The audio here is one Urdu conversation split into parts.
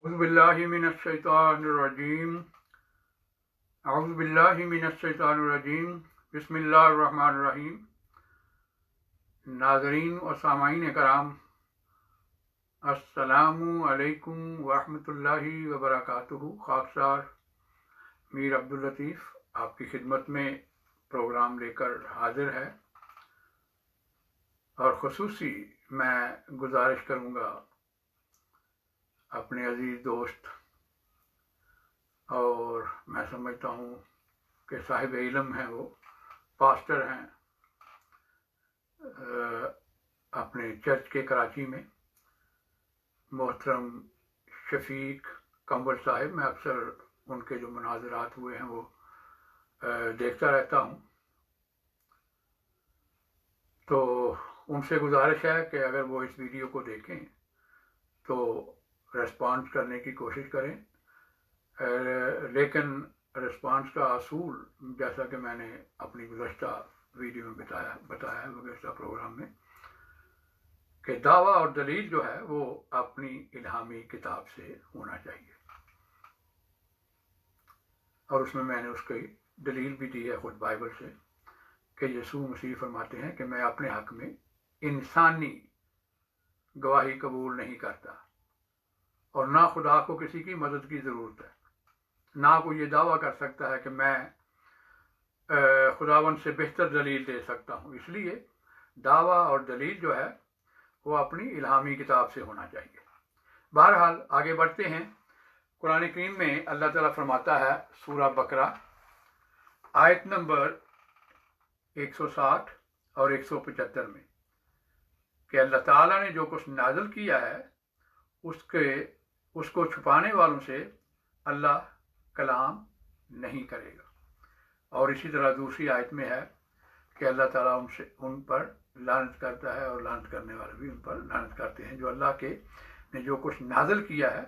أعوذ بالله من الشيطان الرجيم أعوذ بالله من الشيطان الرجيم بسم اللہ الرحمن الرحیم۔ ناظرین و سامعین کرام، السلام علیکم ورحمۃ اللہ وبرکاتہ۔ خاکسار میر عبداللطیف آپ کی خدمت میں پروگرام لے کر حاضر ہے، اور خصوصی میں گزارش کروں گا اپنے عزیز دوست، اور میں سمجھتا ہوں کہ صاحب علم ہیں، وہ پاسٹر ہیں اپنے چرچ کے کراچی میں، محترم شفیق کمبل صاحب۔ میں اکثر ان کے جو مناظرات ہوئے ہیں وہ دیکھتا رہتا ہوں، تو ان سے گزارش ہے کہ اگر وہ اس ویڈیو کو دیکھیں تو ریسپانس کرنے کی کوشش کریں، لیکن ریسپانس کا اصول جیسا کہ میں نے اپنی گزشتہ ویڈیو میں بتایا ہے، گزشتہ پروگرام میں، کہ دعویٰ اور دلیل جو ہے وہ اپنی الہامی کتاب سے ہونا چاہیے، اور اس میں نے اس کی دلیل بھی دی ہے خود بائبل سے، کہ یسوع مسیح فرماتے ہیں کہ میں اپنے حق میں انسانی گواہی قبول نہیں کرتا، اور نہ خدا کو کسی کی مدد کی ضرورت ہے، نہ کوئی یہ دعویٰ کر سکتا ہے کہ میں خداوند سے بہتر دلیل دے سکتا ہوں۔ اس لیے دعویٰ اور دلیل جو ہے وہ اپنی الہامی کتاب سے ہونا چاہیے۔ بہرحال آگے بڑھتے ہیں۔ قرآن کریم میں اللہ تعالیٰ فرماتا ہے سورہ بقرہ آیت نمبر 160 اور 175 میں کہ اللہ تعالیٰ نے جو کچھ نازل کیا ہے اس کو چھپانے والوں سے اللہ کلام نہیں کرے گا، اور اسی طرح دوسری آیت میں ہے کہ اللہ تعالیٰ ان پر لعنت کرتا ہے، اور لعنت کرنے والے بھی ان پر لعنت کرتے ہیں۔ جو اللہ کے نے جو کچھ نازل کیا ہے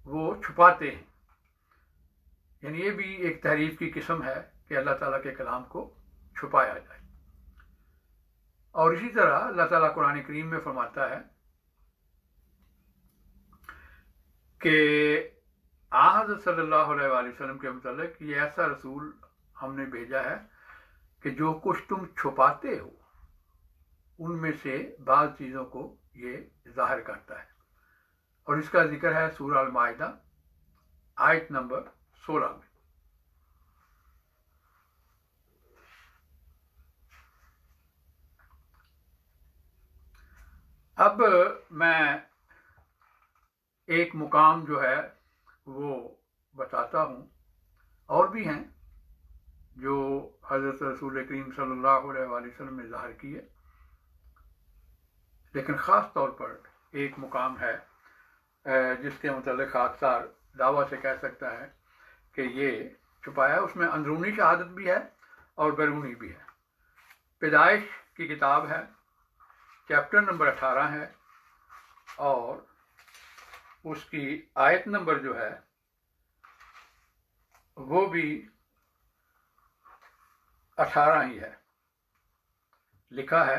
وہ چھپاتے ہیں، یعنی یہ بھی ایک تحریف کی قسم ہے کہ اللہ تعالیٰ کے کلام کو چھپایا جائے۔ اور اسی طرح اللہ تعالیٰ قرآن کریم میں فرماتا ہے کہ حضرت صلی اللہ علیہ وآلہ وسلم کے متعلق یہ ایسا رسول ہم نے بھیجا ہے کہ جو کچھ تم چھپاتے ہو ان میں سے بعض چیزوں کو یہ ظاہر کرتا ہے، اور اس کا ذکر ہے سورہ المائدہ آیت نمبر 16 میں۔ اب میں ایک مقام جو ہے وہ بتاتا ہوں، اور بھی ہیں جو حضرت رسول کریم صلی اللہ علیہ وآلہ وسلم نے ظاہر کیے، لیکن خاص طور پر ایک مقام ہے جس کے متعلق خاکسار دعویٰ سے کہہ سکتا ہے کہ یہ چھپایا۔ اس میں اندرونی شہادت بھی ہے اور بیرونی بھی ہے۔ پیدائش کی کتاب ہے، چیپٹر نمبر 18 ہے، اور اس کی آیت نمبر جو ہے وہ بھی 18 ہی ہے۔ لکھا ہے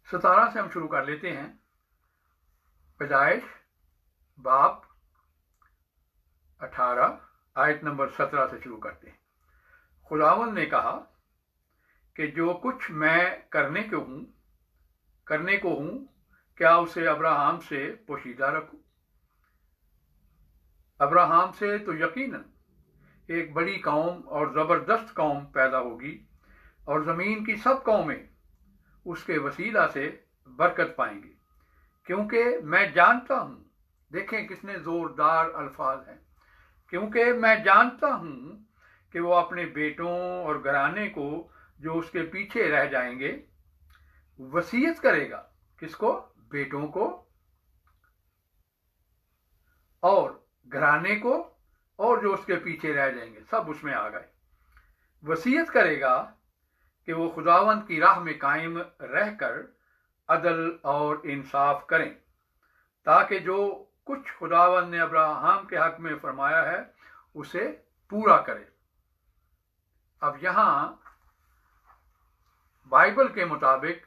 ستارہ سے ہم شروع کر لیتے ہیں۔ پیدائش باب 18 آیت نمبر 17 سے شروع کرتے ہیں۔ خداوند نے کہا کہ جو کچھ میں کرنے کو ہوں کیا اسے ابراہیم سے پوشیدہ رکھوں؟ ابراہیم سے تو یقیناً ایک بڑی قوم اور زبردست قوم پیدا ہوگی، اور زمین کی سب قومیں اس کے وسیلہ سے برکت پائیں گی، کیونکہ میں جانتا ہوں، دیکھیں کتنے زوردار الفاظ ہیں، کیونکہ میں جانتا ہوں کہ وہ اپنے بیٹوں اور گھرانے کو جو اس کے پیچھے رہ جائیں گے وصیت کرے گا۔ کس کو؟ بیٹوں کو اور گھرانے کو، اور جو اس کے پیچھے رہ جائیں گے سب اس میں آ گئے۔ وصیت کرے گا کہ وہ خداوند کی راہ میں قائم رہ کر عدل اور انصاف کریں، تاکہ جو کچھ خداوند نے ابراہیم کے حق میں فرمایا ہے اسے پورا کرے۔ اب یہاں بائبل کے مطابق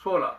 16।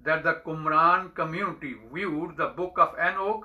that the Qumran community viewed the book of Enoch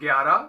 11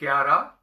11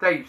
23,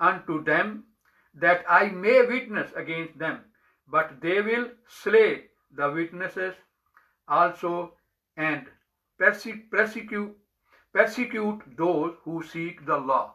unto them that I may witness against them, but they will slay the witnesses also and persecute those who seek the law।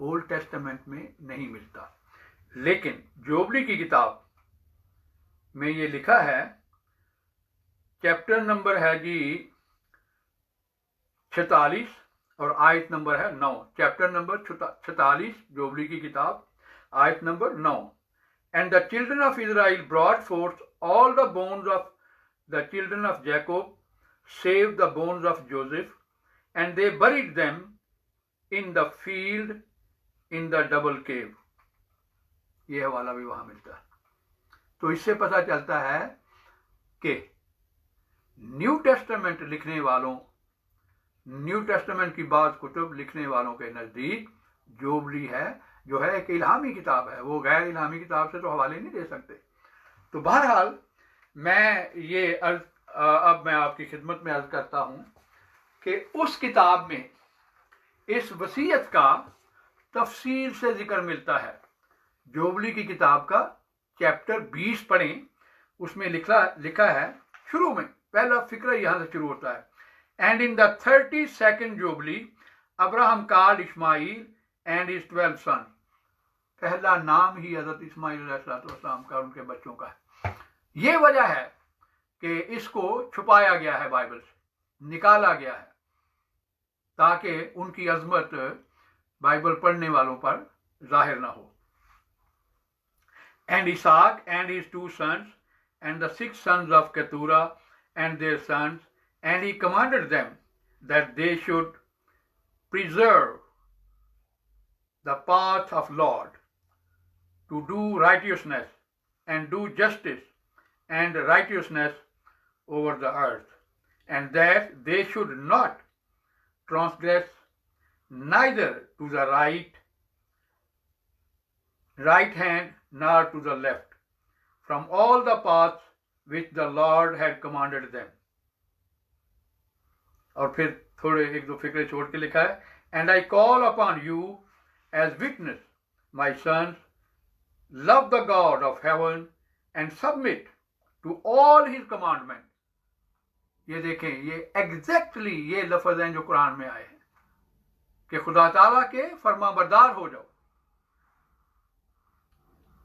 Old testament میں نہیں ملتا. لیکن جوبلی کی کتاب میں یہ لکھا ہے، چیپٹر نمبر ہے جی 46 اور آیت نمبر ہے 9. چیپٹر نمبر 46 جوبلی کی کتاب، آیت number 9. And the children of Israel brought forth all the bones of the children of Jacob, save the bones of Joseph, and they buried them in the field in the double cave. یہ حوالہ بھی وہاں ملتا ہے. تو اس سے پتہ چلتا ہے کہ نیو ٹیسٹمنٹ لکھنے والوں، نیو ٹیسٹمنٹ کی بعض کتب لکھنے والوں کے نزدیک جوبلی ہے جو ہے ایک الہامی کتاب ہے. وہ غیر الہامی کتاب سے تو حوالے نہیں دے سکتے. تو بہرحال میں یہ اب میں آپ کی خدمت میں عرض کرتا ہوں کہ اس کتاب میں اس وصیت کا تفصیل سے ذکر ملتا ہے. جوبلی کی کتاب کا چیپٹر 20 پڑھیں، اس میں لکھا ہے شروع میں، پہلا فقرہ یہاں سے شروع ہوتا ہے. And in the 32nd jubilee Abraham call Ismail and his 12 سن. پہلا نام ہی حضرت اسماعیل علیہ السلام کا اور ان کے بچوں کا ہے. یہ وجہ ہے کہ اس کو چھپایا گیا ہے، بائبل سے نکالا گیا ہے تاکہ ان کی عظمت بائبل پڑھنے والوں پر ظاہر نہ ہو. And Isaac and his 2 sons, and the 6 sons of Keturah and their sons, and he commanded them that they should preserve the path of Lord, to do righteousness and do justice and righteousness over the earth, and that they should not transgress neither to the right hand nor to the left, from all the paths which the Lord had commanded them. اور پھر تھوڑے ایک دو فکرے چھوڑ کے لکھا ہے، and I call upon you as witness, my sons, love the God of heaven and submit to all his commandments. یہ دیکھیں، یہ ایگزیکٹلی یہ لفظ ہیں جو قرآن میں آئے ہیں کہ خدا تعالیٰ کے فرما بردار ہو جاؤ.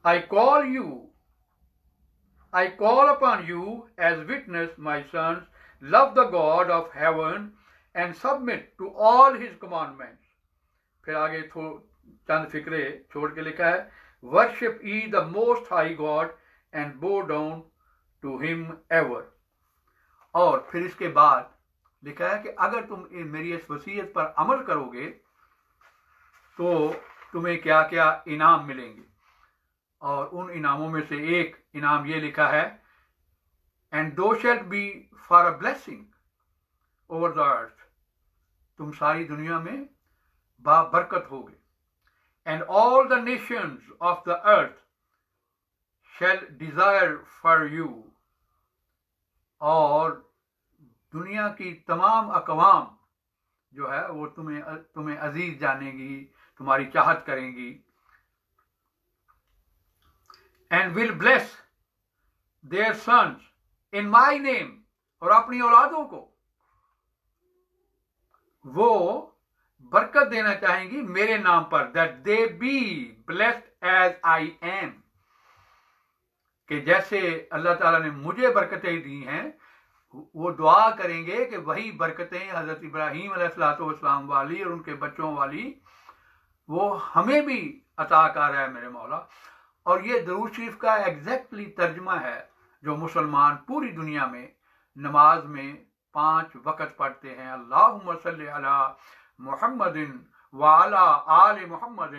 I call upon you as witness, my sons, love the God of heaven and submit to all his commandments. پھر آگے چند فکرے چھوڑ کے لکھا ہے، worship ye the most high God and bow down to him ever. اور پھر اس کے بعد لکھا ہے کہ اگر تم میری اس وصیت پر عمل کرو گے تو تمہیں کیا کیا انعام ملیں گے. اور ان انعاموں میں سے ایک انعام یہ لکھا ہے، and thou shalt be for a blessing over the earth. تم ساری دنیا میں بابرکت ہوگے. And all the nations of the earth shall desire for you. اور دنیا کی تمام اقوام جو ہے وہ تمہیں عزیز جانیں گی، تمہاری چاہت کریں گی. And will bless their sons in my name. اور اپنی اولادوں کو وہ برکت دینا چاہیں گی میرے نام پر. That they be blessed as I am. کہ جیسے اللہ تعالیٰ نے مجھے برکتیں دی ہیں، وہ دعا کریں گے کہ وہی برکتیں حضرت ابراہیم علیہ السلام والی اور ان کے بچوں والی وہ ہمیں بھی عطا کر رہا ہے میرے مولا. اور یہ درود شریف کا ایگزیکٹلی ترجمہ ہے جو مسلمان پوری دنیا میں نماز میں 5 وقت پڑھتے ہیں. اللہم صلی علی محمد وعلی آل محمد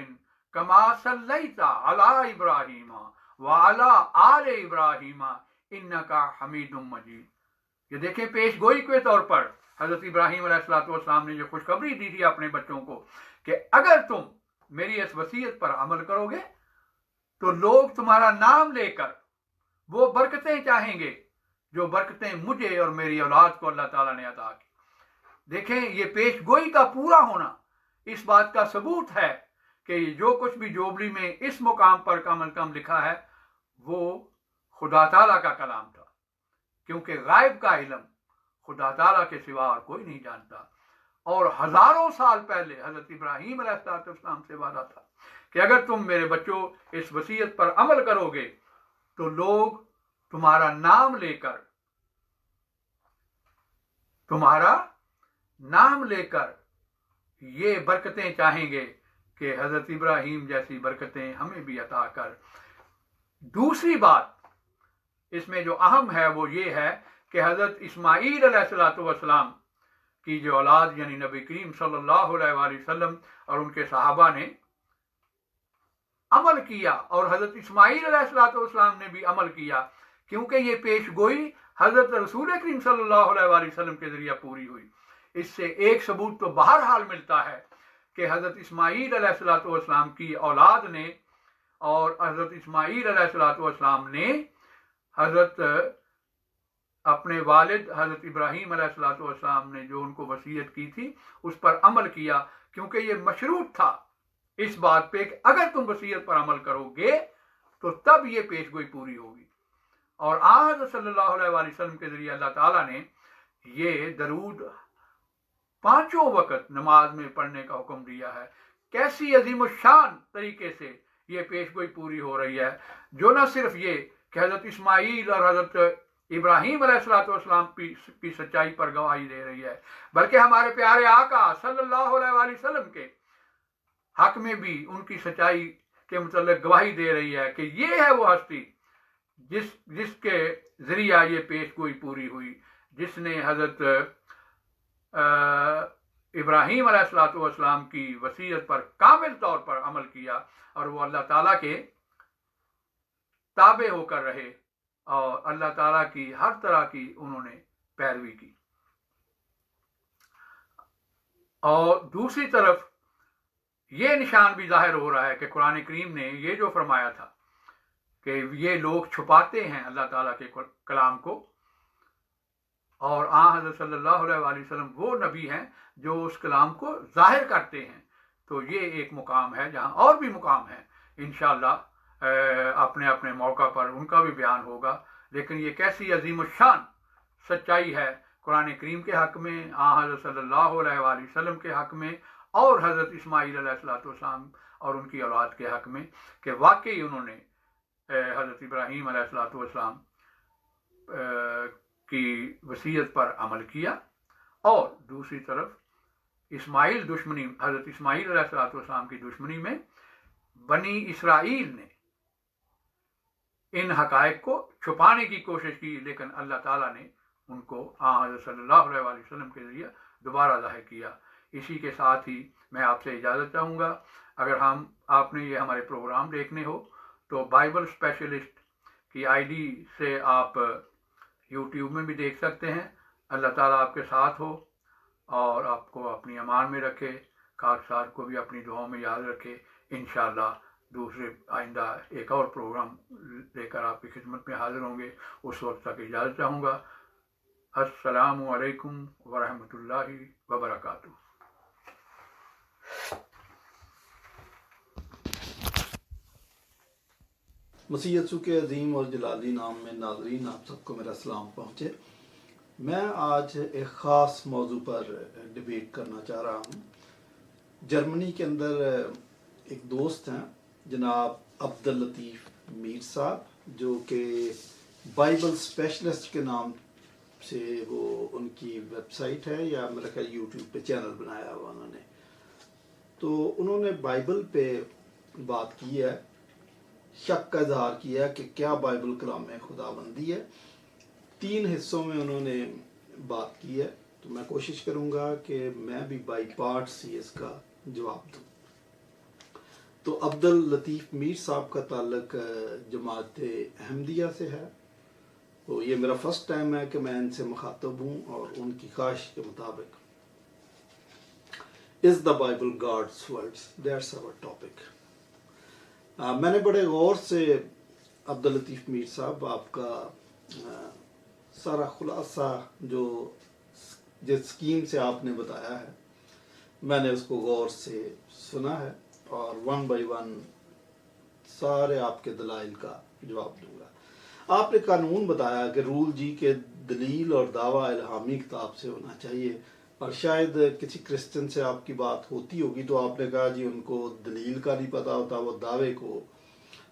کما صلیت علی ابراہیم وعلی آل ابراہیم انکا حمید مجید. یہ دیکھیں پیش گوئی کے طور پر حضرت ابراہیم علیہ السلام نے یہ خوشخبری دی تھی اپنے بچوں کو کہ اگر تم میری اس وصیت پر عمل کرو گے تو لوگ تمہارا نام لے کر وہ برکتیں چاہیں گے جو برکتیں مجھے اور میری اولاد کو اللہ تعالیٰ نے عطا کی. دیکھیں یہ پیش گوئی کا پورا ہونا اس بات کا ثبوت ہے کہ جو کچھ بھی جوبلی میں اس مقام پر کم از کم لکھا ہے وہ خدا تعالیٰ کا کلام تھا، کیونکہ غائب کا علم خدا تعالیٰ کے سوا اور کوئی نہیں جانتا. اور ہزاروں سال پہلے حضرت ابراہیم علیہ السلام سے وعدہ تھا کہ اگر تم میرے بچوں اس وصیت پر عمل کرو گے تو لوگ تمہارا نام لے کر یہ برکتیں چاہیں گے کہ حضرت ابراہیم جیسی برکتیں ہمیں بھی عطا کر. دوسری بات اس میں جو اہم ہے وہ یہ ہے کہ حضرت اسماعیل علیہ السلام کی جو اولاد یعنی نبی کریم صلی اللہ علیہ وآلہ وسلم اور ان کے صحابہ نے عمل کیا، اور حضرت اسماعیل علیہ السلام نے بھی عمل کیا، کیونکہ یہ پیش گوئی حضرت رسول کریم صلی اللہ علیہ وآلہ وسلم کے ذریعہ پوری ہوئی. اس سے ایک ثبوت تو بہرحال ملتا ہے کہ حضرت اسماعیل علیہ السلام کی اولاد نے اور حضرت اسماعیل علیہ السلام نے حضرت اپنے والد حضرت ابراہیم علیہ السلام نے جو ان کو وصیت کی تھی اس پر عمل کیا، کیونکہ یہ مشروط تھا اس بات پہ کہ اگر تم وصیت پر عمل کرو گے تو تب یہ پیش گوئی پوری ہوگی. اور حضرت صلی اللہ علیہ وآلہ وسلم کے ذریعے اللہ تعالیٰ نے یہ درود 5 وقت نماز میں پڑھنے کا حکم دیا ہے. کیسی عظیم الشان طریقے سے یہ پیش گوئی پوری ہو رہی ہے، جو نہ صرف یہ کہ حضرت اسماعیل اور حضرت ابراہیم علیہ السلام کی سچائی پر گواہی دے رہی ہے، بلکہ ہمارے پیارے آقا صلی اللہ علیہ وآلہ وسلم کے حق میں بھی ان کی سچائی کے متعلق گواہی دے رہی ہے کہ یہ ہے وہ ہستی جس کے ذریعہ یہ پیش گوئی پوری ہوئی، جس نے حضرت ابراہیم علیہ السلام کی وصیت پر کامل طور پر عمل کیا اور وہ اللہ تعالیٰ کے تابع ہو کر رہے اور اللہ تعالیٰ کی ہر طرح کی انہوں نے پیروی کی. اور دوسری طرف یہ نشان بھی ظاہر ہو رہا ہے کہ قرآن کریم نے یہ جو فرمایا تھا کہ یہ لوگ چھپاتے ہیں اللہ تعالیٰ کے کلام کو، اور حضرت صلی اللہ علیہ وآلہ وسلم وہ نبی ہیں جو اس کلام کو ظاہر کرتے ہیں. تو یہ ایک مقام ہے جہاں اور بھی مقام ہیں انشاءاللہ اپنے اپنے موقع پر ان کا بھی بیان ہوگا. لیکن یہ کیسی عظیم الشان سچائی ہے قرآن کریم کے حق میں، حضرت صلی اللہ علیہ وآلہ وسلم کے حق میں اور حضرت اسماعیل علیہ السلام اور ان کی اولاد کے حق میں، کہ واقعی انہوں نے حضرت ابراہیم علیہ السلام کی وصیت پر عمل کیا. اور دوسری طرف حضرت اسماعیل علیہ السلام کی دشمنی میں بنی اسرائیل نے ان حقائق کو چھپانے کی کوشش کی، لیکن اللہ تعالیٰ نے ان کو حضرت صلی اللہ علیہ وآلہ وسلم کے ذریعے دوبارہ ظاہر کیا. اسی کے ساتھ ہی میں آپ سے اجازت چاہوں گا. اگر آپ نے یہ ہمارے پروگرام دیکھنے ہو تو بائبل اسپیشلسٹ کی آئی ڈی سے آپ یوٹیوب میں بھی دیکھ سکتے ہیں. اللہ تعالیٰ آپ کے ساتھ ہو اور آپ کو اپنی امان میں رکھے، خاکسار کو بھی اپنی دعاؤں میں یاد رکھے. انشاءاللہ دوسرے آئندہ ایک اور پروگرام لے کر آپ کی خدمت میں حاضر ہوں گے. اس وقت تک اجازت چاہوں گا. السلام علیکم ورحمۃ اللہ وبرکاتہ. مسیح یسوع کے عظیم اور جلالی نام میں ناظرین آپ سب کو میرا سلام پہنچے. میں آج ایک خاص موضوع پر ڈیبیٹ کرنا چاہ رہا ہوں. جرمنی کے اندر ایک دوست ہیں جناب عبداللطیف میر صاحب، جو کہ بائبل اسپیشلسٹ کے نام سے وہ ان کی ویب سائٹ ہے، یا میرا خیال یوٹیوب پہ چینل بنایا ہوا انہوں نے. تو انہوں نے بائبل پہ بات کی ہے، شک کا اظہار کیا کہ کیا بائبل کلام خدا بندی ہے. 3 حصوں میں انہوں نے بات کی ہے. تو میں کوشش کروں گا کہ میں بھی بائی پارٹس ہی اس کا جواب دوں. تو عبداللطیف میر صاحب کا تعلق جماعت احمدیہ سے ہے. تو یہ میرا فرسٹ ٹائم ہے کہ میں ان سے مخاطب ہوں، اور ان کی خواہش کے مطابق is the Bible God's words, that's our topic. میں نے بڑے غور سے عبداللطیف میر صاحب آپ کا سارا خلاصہ جو جس اسکیم سے آپ نے بتایا ہے، میں نے اس کو غور سے سنا ہے، اور 1 بائی 1 سارے آپ کے دلائل کا جواب دوں گا. آپ نے قانون بتایا کہ رول جی کے دلیل اور دعویٰ الہامی کتاب سے ہونا چاہیے. اور شاید کسی کرسچن سے آپ کی بات ہوتی ہوگی تو آپ نے کہا جی ان کو دلیل کا نہیں پتا ہوتا، وہ دعوے کو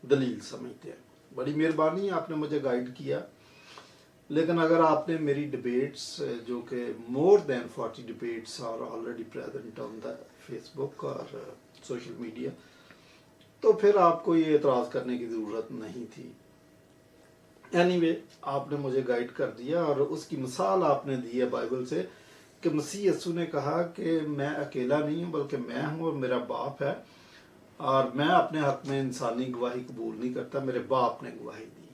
دلیل سمجھتے ہیں۔ بڑی مہربانی آپ نے مجھے گائیڈ کیا، لیکن اگر آپ نے میری ڈبیٹس جو کہ more than 40 debates are already present on the Facebook اور سوشل میڈیا، تو پھر آپ کو یہ اعتراض کرنے کی ضرورت نہیں تھی۔ اینی وے آپ نے مجھے گائیڈ کر دیا، اور اس کی مثال آپ نے دی ہے بائبل سے کہ مسیح یسوع نے کہا کہ میں اکیلا نہیں ہوں بلکہ میں ہوں اور میرا باپ ہے، اور میں اپنے حق میں انسانی گواہی قبول نہیں کرتا، میرے باپ نے گواہی دی۔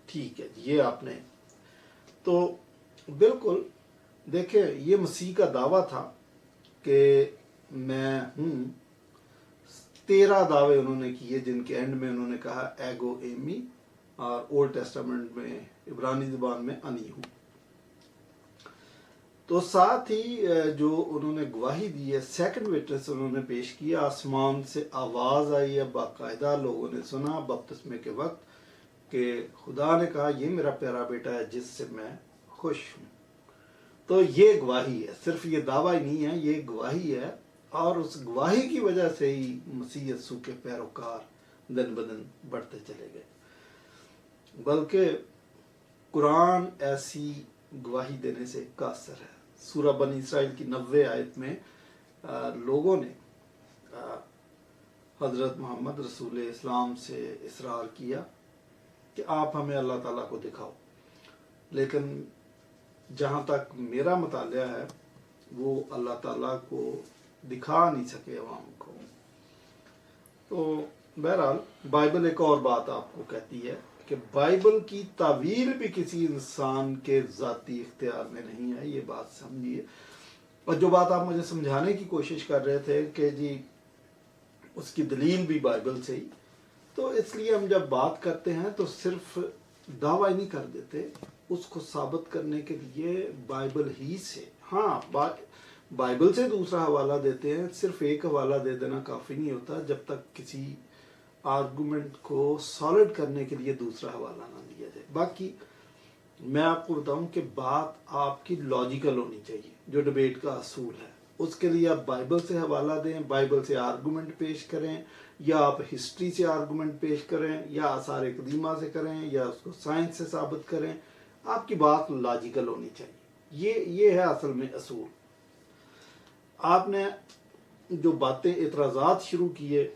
ٹھیک ہے، یہ آپ نے تو بالکل دیکھیں، یہ مسیح کا دعویٰ تھا کہ میں ہوں۔ 13 دعوے انہوں نے کیے جن کے اینڈ میں انہوں نے کہا ایگو ایمی، اور اولڈ ٹیسٹامنٹ میں عبرانی زبان میں انی ہوں۔ تو ساتھ ہی جو انہوں نے گواہی دی ہے، سیکنڈ وٹنس انہوں نے پیش کیا، آسمان سے آواز آئی ہے، باقاعدہ لوگوں نے سنا بپتسمے کے وقت کہ خدا نے کہا یہ میرا پیارا بیٹا ہے جس سے میں خوش ہوں۔ تو یہ گواہی ہے، صرف یہ دعویٰ ہی نہیں ہے، یہ گواہی ہے، اور اس گواہی کی وجہ سے ہی مسیح یسوع کے پیروکار دن بدن بڑھتے چلے گئے۔ بلکہ قرآن ایسی گواہی دینے سے قاصر ہے۔ سورہ بنی اسرائیل کی 90 آیت میں لوگوں نے حضرت محمد رسول اسلام سے اصرار کیا کہ آپ ہمیں اللہ تعالیٰ کو دکھاؤ، لیکن جہاں تک میرا مطالعہ ہے وہ اللہ تعالیٰ کو دکھا نہیں سکے عوام کو۔ تو بہرحال بائبل ایک اور بات آپ کو کہتی ہے کہ بائبل کی تعویل بھی کسی انسان کے ذاتی اختیار میں نہیں ہے، یہ بات سمجھیے۔ اور جو بات آپ مجھے سمجھانے کی کوشش کر رہے تھے کہ جی اس کی دلیل بھی بائبل سے ہی، تو اس لیے ہم جب بات کرتے ہیں تو صرف دعویٰ نہیں کر دیتے، اس کو ثابت کرنے کے لیے بائبل ہی سے، ہاں بائبل سے دوسرا حوالہ دیتے ہیں۔ صرف ایک حوالہ دے دینا کافی نہیں ہوتا جب تک کسی آرگومنٹ کو سالڈ کرنے کے لیے دوسرا حوالہ نہ دیا جائے۔ باقی میں آپ کو بتاؤں کہ بات آپ کی لاجیکل ہونی چاہیے، جو ڈبیٹ کا اصول ہے۔ اس کے لیے آپ بائبل سے حوالہ دیں، بائبل سے آرگومنٹ پیش کریں، یا آپ ہسٹری سے آرگومنٹ پیش کریں، یا آثار قدیمہ سے کریں، یا اس کو سائنس سے ثابت کریں۔ آپ کی بات لاجیکل ہونی چاہیے، یہ ہے اصل میں اصول۔ آپ نے جو باتیں اعتراضات شروع کیے،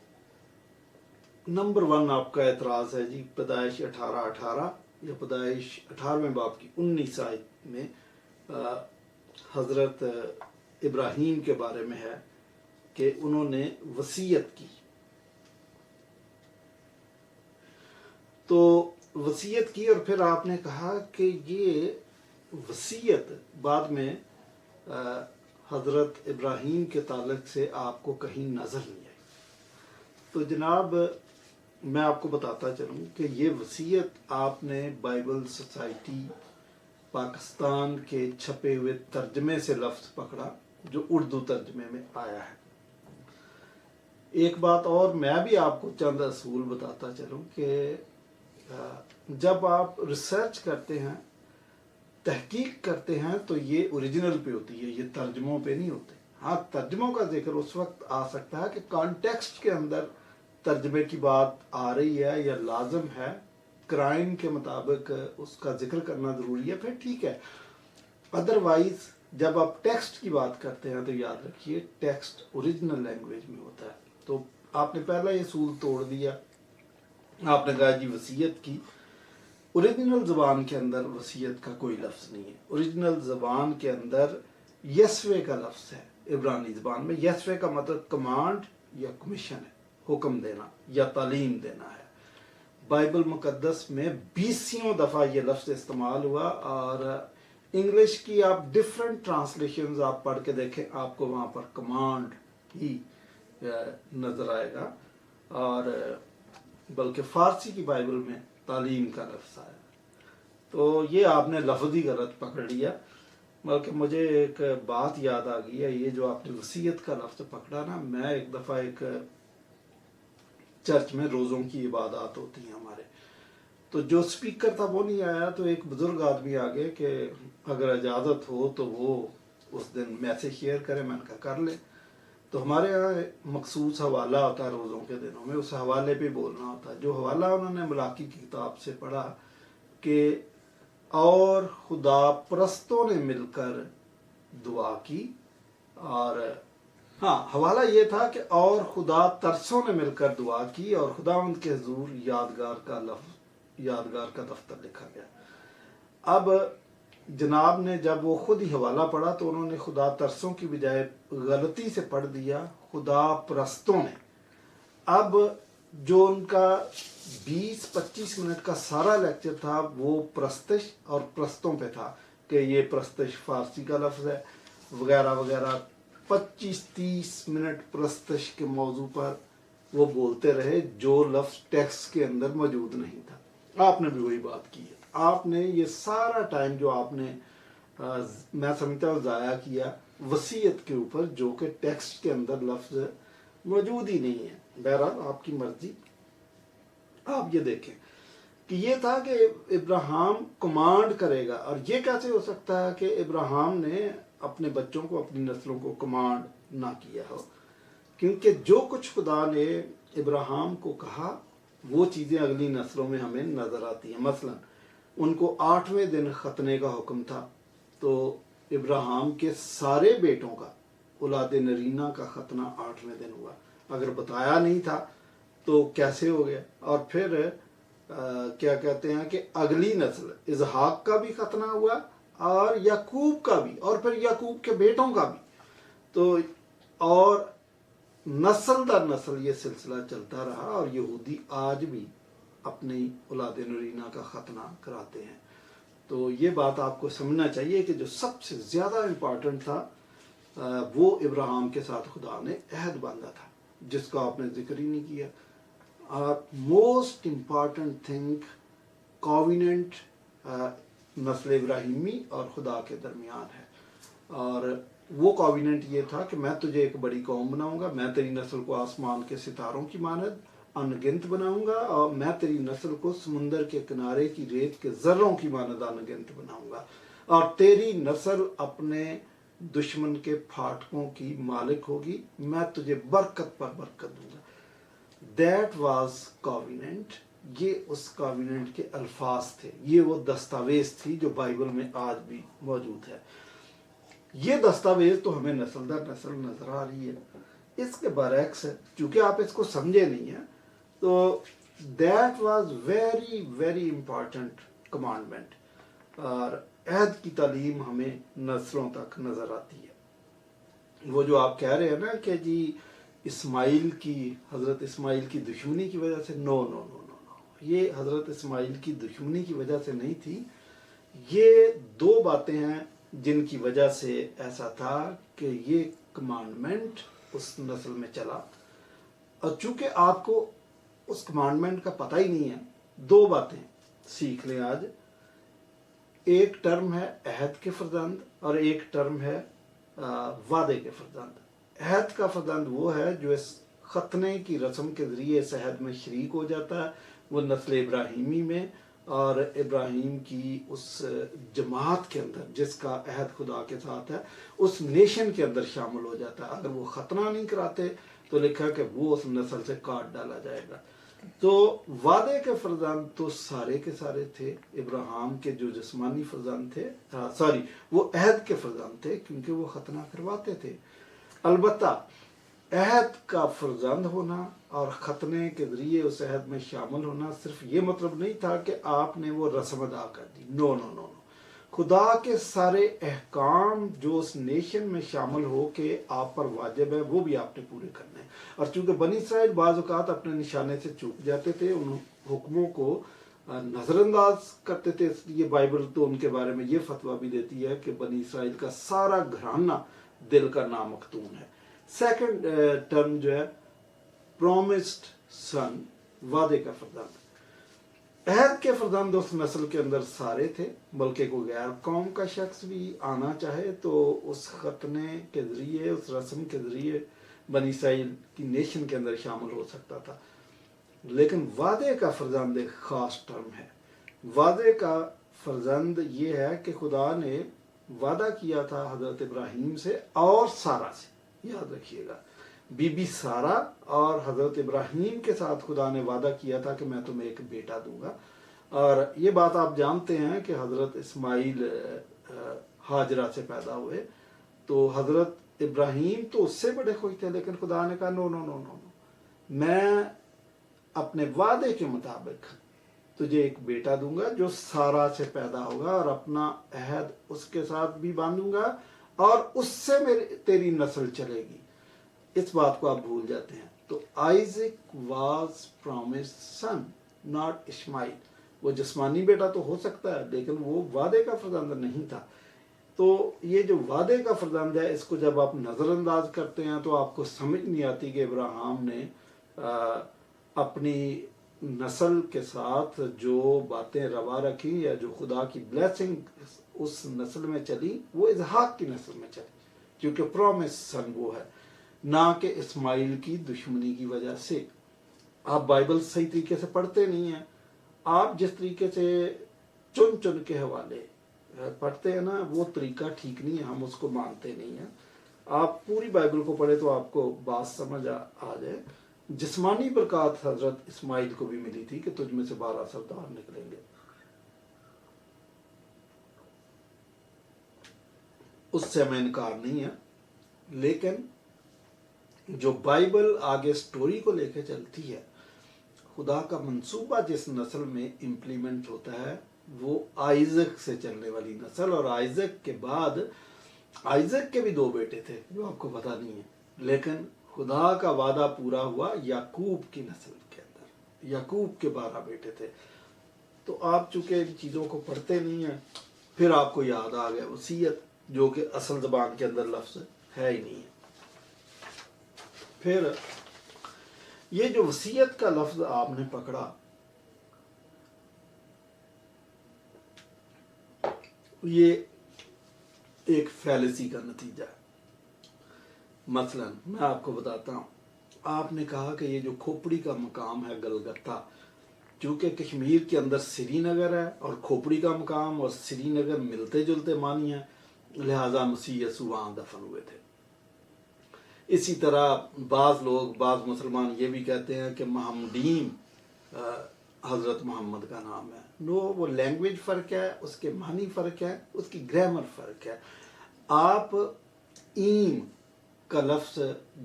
نمبر 1 آپ کا اعتراض ہے جی پیدائش 18:18 یا پیدائش 18ویں باب کی 19 آیت میں حضرت ابراہیم کے بارے میں ہے کہ انہوں نے وصیت کی۔ تو وصیت کی، اور پھر آپ نے کہا کہ یہ وصیت بعد میں حضرت ابراہیم کے تعلق سے آپ کو کہیں نظر نہیں آئی۔ تو جناب میں آپ کو بتاتا چلوں کہ یہ وصیت آپ نے بائبل سوسائٹی پاکستان کے چھپے ہوئے ترجمے سے لفظ پکڑا جو اردو ترجمے میں آیا ہے۔ ایک بات اور میں بھی آپ کو چند اصول بتاتا چلوں کہ جب آپ ریسرچ کرتے ہیں، تحقیق کرتے ہیں، تو یہ اوریجنل پہ ہوتی ہے، یہ ترجموں پہ نہیں ہوتے۔ ہاں ترجموں کا ذکر اس وقت آ سکتا ہے کہ کانٹیکسٹ کے اندر ترجمے کی بات آ رہی ہے یا لازم ہے، کرائم کے مطابق اس کا ذکر کرنا ضروری ہے، پھر ٹھیک ہے۔ ادروائز جب آپ ٹیکسٹ کی بات کرتے ہیں تو یاد رکھیے ٹیکسٹ اوریجنل لینگویج میں ہوتا ہے۔ تو آپ نے پہلا یہ اصول توڑ دیا، آپ نے کہا جی وصیت کی۔ اوریجنل زبان کے اندر وصیت کا کوئی لفظ نہیں ہے۔ اوریجنل زبان کے اندر یسوے کا لفظ ہے۔ عبرانی زبان میں یسوے کا مطلب کمانڈ یا کمیشن ہے، حکم دینا یا تعلیم دینا ہے۔ بائبل مقدس میں 20 دفعہ یہ لفظ استعمال ہوا، اور انگلش کی آپ ڈیفرنٹ ٹرانسلیشنز آپ پڑھ کے دیکھیں، آپ کو وہاں پر کمانڈ ہی نظر آئے گا، اور بلکہ فارسی کی بائبل میں تعلیم کا لفظ آیا۔ تو یہ آپ نے لفظ ہی غلط پکڑ لیا۔ بلکہ مجھے ایک بات یاد آ گئی ہے، یہ جو آپ نے وصیت کا لفظ پکڑا نا، میں ایک دفعہ ایک چرچ میں روزوں کی عبادات ہوتی ہیں ہمارے، تو جو سپیکر تھا وہ نہیں آیا، تو ایک بزرگ آدمی آگے کہ اگر اجازت ہو تو وہ اس دن میسج شیئر کریں. میں نے کہا کر لیں. تو ہمارے یہاں مخصوص حوالہ ہوتا ہے روزوں کے دنوں میں, اس حوالے پہ بولنا ہوتا ہے. جو حوالہ انہوں نے ملاکی کی کتاب سے پڑھا کہ اور خدا پرستوں نے مل کر دعا کی, اور ہاں حوالہ یہ تھا کہ اور خدا ترسوں نے مل کر دعا کی اور خداوند کے حضور یادگار کا دفتر لکھا گیا. اب جناب نے جب وہ خود ہی حوالہ پڑھا تو انہوں نے خدا ترسوں کی بجائے غلطی سے پڑھ دیا خدا پرستوں نے. اب جو ان کا 20-25 منٹ کا سارا لیکچر تھا وہ پرستش اور پرستوں پہ تھا کہ یہ پرستش فارسی کا لفظ ہے وغیرہ وغیرہ. 25-30 منٹ پرستش کے موضوع پر وہ بولتے رہے جو لفظ ٹیکسٹ کے اندر موجود نہیں تھا. آپ نے بھی وہی بات کی ہے. آپ نے یہ سارا ٹائم جو آپ نے میں سمجھتا ہوں ضائع کیا وصیت کے اوپر, جو کہ ٹیکسٹ کے اندر لفظ موجود ہی نہیں ہے. بہرحال آپ کی مرضی. آپ یہ دیکھیں کہ یہ تھا کہ ابراہیم کمانڈ کرے گا, اور یہ کیسے ہو سکتا ہے کہ ابراہیم نے اپنے بچوں کو, اپنی نسلوں کو کمانڈ نہ کیا ہو, کیونکہ جو کچھ خدا نے ابراہیم کو کہا وہ چیزیں اگلی نسلوں میں ہمیں نظر آتی ہیں. مثلا ان کو 8ویں دن ختنے کا حکم تھا, تو ابراہیم کے سارے بیٹوں کا اولاد نرینہ کا ختنہ 8ویں دن ہوا. اگر بتایا نہیں تھا تو کیسے ہو گیا؟ اور پھر کیا کہتے ہیں کہ اگلی نسل اسحاق کا بھی ختنہ ہوا اور یعقوب کا بھی, اور پھر یعقوب کے بیٹوں کا بھی. تو اور نسل در نسل یہ سلسلہ چلتا رہا, اور یہودی آج بھی اپنی اولاد نرینہ کا ختنہ کراتے ہیں. تو یہ بات آپ کو سمجھنا چاہیے کہ جو سب سے زیادہ امپورٹنٹ تھا وہ ابراہیم کے ساتھ خدا نے عہد باندھا تھا, جس کا آپ نے ذکر ہی نہیں کیا. موسٹ امپارٹنٹ تھنگ کووننٹ نسل ابراہیمی اور خدا کے درمیان ہے, اور وہ کووننٹ یہ تھا کہ میں تجھے ایک بڑی قوم بناؤں گا, میں تیری نسل کو آسمان کے ستاروں کی مانند انگنت بناؤں گا, اور میں تیری نسل کو سمندر کے کنارے کی ریت کے ذروں کی مانند انگنت بناؤں گا, اور تیری نسل اپنے دشمن کے پھاٹکوں کی مالک ہوگی, میں تجھے برکت پر برکت دوں گا. That was covenant. یہ اس کووننٹ کے الفاظ تھے, یہ وہ دستاویز تھی جو بائبل میں آج بھی موجود ہے. یہ دستاویز تو ہمیں نسل در نسل نظر آ رہی ہے. اس کے برعکس ہے, چونکہ آپ اس کو سمجھے نہیں ہیں, تو that was very very important commandment, اور عہد کی تعلیم ہمیں نسلوں تک نظر آتی ہے. وہ جو آپ کہہ رہے ہیں نا کہ جی حضرت اسماعیل کی دشمنی کی وجہ سے, نو نو نو نو نو, یہ حضرت اسماعیل کی دشمنی کی وجہ سے نہیں تھی. یہ دو باتیں ہیں جن کی وجہ سے ایسا تھا کہ یہ کمانڈمنٹ اس نسل میں چلا, اور چونکہ آپ کو اس کمانڈمنٹ کا پتہ ہی نہیں ہے, دو باتیں سیکھ لیں آج. ایک ٹرم ہے عہد کے فرزند, اور ایک ٹرم ہے وعدے کے فرزند. عہد کا فرزند وہ ہے جو اس ختنے کی رسم کے ذریعے اس عہد میں شریک ہو جاتا ہے, وہ نسل ابراہیمی میں اور ابراہیم کی اس جماعت کے اندر جس کا عہد خدا کے ساتھ ہے, اس نیشن کے اندر شامل ہو جاتا ہے. اگر وہ ختنہ نہیں کراتے تو لکھا کہ وہ اس نسل سے کاٹ ڈالا جائے گا. تو وعدے کے فرزند تو سارے کے سارے تھے. ابراہیم کے جو جسمانی فرزند تھے, وہ عہد کے فرزند تھے کیونکہ وہ ختنہ کرواتے تھے. البتہ عہد کا فرزند ہونا اور ختنے کے ذریعے اس عہد میں شامل ہونا صرف یہ مطلب نہیں تھا کہ آپ نے وہ رسم ادا کر دی. نو نو نو نو, خدا کے سارے احکام جو اس نیشن میں شامل ہو کے آپ پر واجب ہے وہ بھی آپ نے پورے کرنے ہیں. اور چونکہ بنی اسرائیل بعض اوقات اپنے نشانے سے چوک جاتے تھے, ان حکموں کو نظر انداز کرتے تھے, اس لیے بائبل تو ان کے بارے میں یہ فتویٰ بھی دیتی ہے کہ بنی اسرائیل کا سارا گھرانہ دل کا نامختون ہے. سیکنڈ ٹرم جو ہے پرومسڈ سن, وعدے کا فرزند. عہد کے فرزند اس نسل کے اندر سارے تھے, بلکہ کوئی غیر قوم کا شخص بھی آنا چاہے تو اس ختنے کے ذریعے, اس رسم کے ذریعے بنی اسرائیل کی نیشن کے اندر شامل ہو سکتا تھا. لیکن وعدے کا فرزند ایک خاص ٹرم ہے. وعدے کا فرزند یہ ہے کہ خدا نے وعدہ کیا تھا حضرت ابراہیم سے اور سارہ سے، یاد رکھیے گا، بی بی سارہ اور حضرت ابراہیم کے ساتھ خدا نے وعدہ کیا تھا کہ میں تمہیں ایک بیٹا دوں گا. اور یہ بات آپ جانتے ہیں کہ حضرت اسماعیل ہاجرہ سے پیدا ہوئے، تو حضرت ابراہیم تو اس سے بڑے خوش تھے، لیکن خدا نے کہا نو نو نو نو نو، میں اپنے وعدے کے مطابق تجھے ایک بیٹا دوں گا جو سارہ سے پیدا ہوگا، اور اپنا عہد اس کے ساتھ بھی باندھوں گا اور اس سے تیری نسل چلے گی. اس بات کو آپ بھول جاتے ہیں. تو Isaac was promised son not Ismail. وہ جسمانی بیٹا تو ہو سکتا ہے لیکن وہ وعدے کا فرزند نہیں تھا. تو یہ جو وعدے کا فرزند ہے، اس کو جب آپ نظر انداز کرتے ہیں تو آپ کو سمجھ نہیں آتی کہ ابراہیم نے اپنی نسل کے ساتھ جو باتیں روا رکھی یا جو خدا کی بلیسنگ اس نسل میں چلی، وہ اسحاق کی نسل میں چلی، کیونکہ پرومس سن وہ ہے، نہ کہ اسماعیل کی دشمنی کی وجہ سے. آپ بائبل صحیح طریقے سے پڑھتے نہیں ہیں. آپ جس طریقے سے چن چن کے حوالے پڑھتے ہیں نا، وہ طریقہ ٹھیک نہیں ہے، ہم اس کو مانتے نہیں ہیں. آپ پوری بائبل کو پڑھے تو آپ کو بات سمجھ آ جائے. جسمانی برکات حضرت اسماعیل کو بھی ملی تھی کہ تجھ میں سے 12 سردار نکلیں گے. اس سے ہمیں انکار نہیں ہے، لیکن جو بائبل آگے سٹوری کو لے کے چلتی ہے، خدا کا منصوبہ جس نسل میں امپلیمنٹ ہوتا ہے وہ آئزک سے چلنے والی نسل. اور آئزک کے بعد آئزک کے بھی 2 بیٹے تھے جو آپ کو پتہ نہیں ہے، لیکن خدا کا وعدہ پورا ہوا یعقوب کی نسل کے اندر. یعقوب کے 12 بیٹے تھے. تو آپ چونکہ ان چیزوں کو پڑھتے نہیں ہیں، پھر آپ کو یاد آ گیا وصیت، جو کہ اصل زبان کے اندر لفظ ہے ہی نہیں ہے. پھر یہ جو وصیت کا لفظ آپ نے پکڑا، یہ ایک فیلسی کا نتیجہ ہے. مثلا میں آپ کو بتاتا ہوں، آپ نے کہا کہ یہ جو کھوپڑی کا مقام ہے گلگتہ، چونکہ کشمیر کے اندر سری نگر ہے اور کھوپڑی کا مقام اور سری نگر ملتے جلتے معنی ہیں، لہٰذا مسیح یسوع وہاں دفن ہوئے تھے. اسی طرح بعض مسلمان یہ بھی کہتے ہیں کہ محمدین حضرت محمد کا نام ہے. نو، وہ لینگویج فرق ہے، اس کے معنی فرق ہے، اس کی گرامر فرق ہے. آپ ایم کا لفظ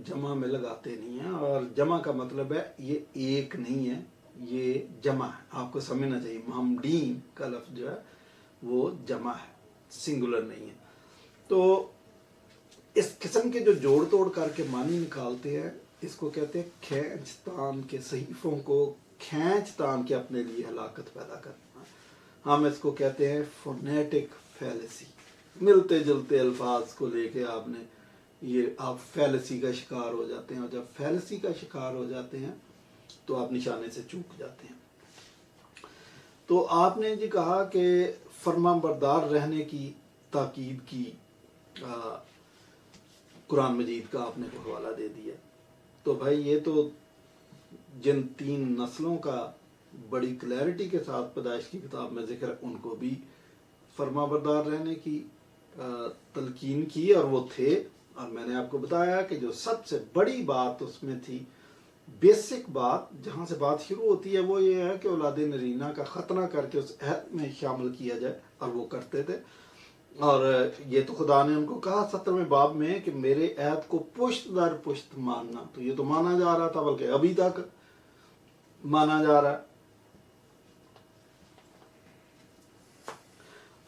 جمع میں لگاتے نہیں ہیں، اور جمع کا مطلب ہے یہ ایک نہیں ہے، یہ جمع ہے. آپ کو سمجھنا چاہیے محمدین کا لفظ جو ہے وہ جمع ہے، سنگولر نہیں ہے. تو اس قسم کے جو جوڑ توڑ کر کے معنی نکالتے ہیں، اس کو کہتے ہیں کھینچ تان کے، صحیفوں کو کھینچ تان کے اپنے لیے ہلاکت پیدا کرنا. ہم اس کو کہتے ہیں فونیٹک فیلسی. ملتے جلتے الفاظ کو لے کے آپ فیلسی کا شکار ہو جاتے ہیں، اور جب فیلسی کا شکار ہو جاتے ہیں تو آپ نشانے سے چوک جاتے ہیں. تو آپ نے جی کہا کہ فرما بردار رہنے کی تاکید کی، قرآن مجید کا آپ نے حوالہ دے دیا. تو بھائی یہ تو جن 3 نسلوں کا بڑی کلیئرٹی کے ساتھ پیدائش کی کتاب میں ذکر، ان کو بھی فرما بردار رہنے کی تلقین کی، اور وہ تھے. اور میں نے آپ کو بتایا کہ جو سب سے بڑی بات اس میں تھی، بیسک بات جہاں سے بات شروع ہوتی ہے، وہ یہ ہے کہ اولاد نرینہ کا ختنہ کر کے اس عہد میں شامل کیا جائے، اور وہ کرتے تھے. اور یہ تو خدا نے ان کو کہا 17ویں باب میں کہ میرے عہد کو پشت در پشت ماننا. تو یہ تو مانا جا رہا تھا، بلکہ ابھی تک مانا جا رہا ہے.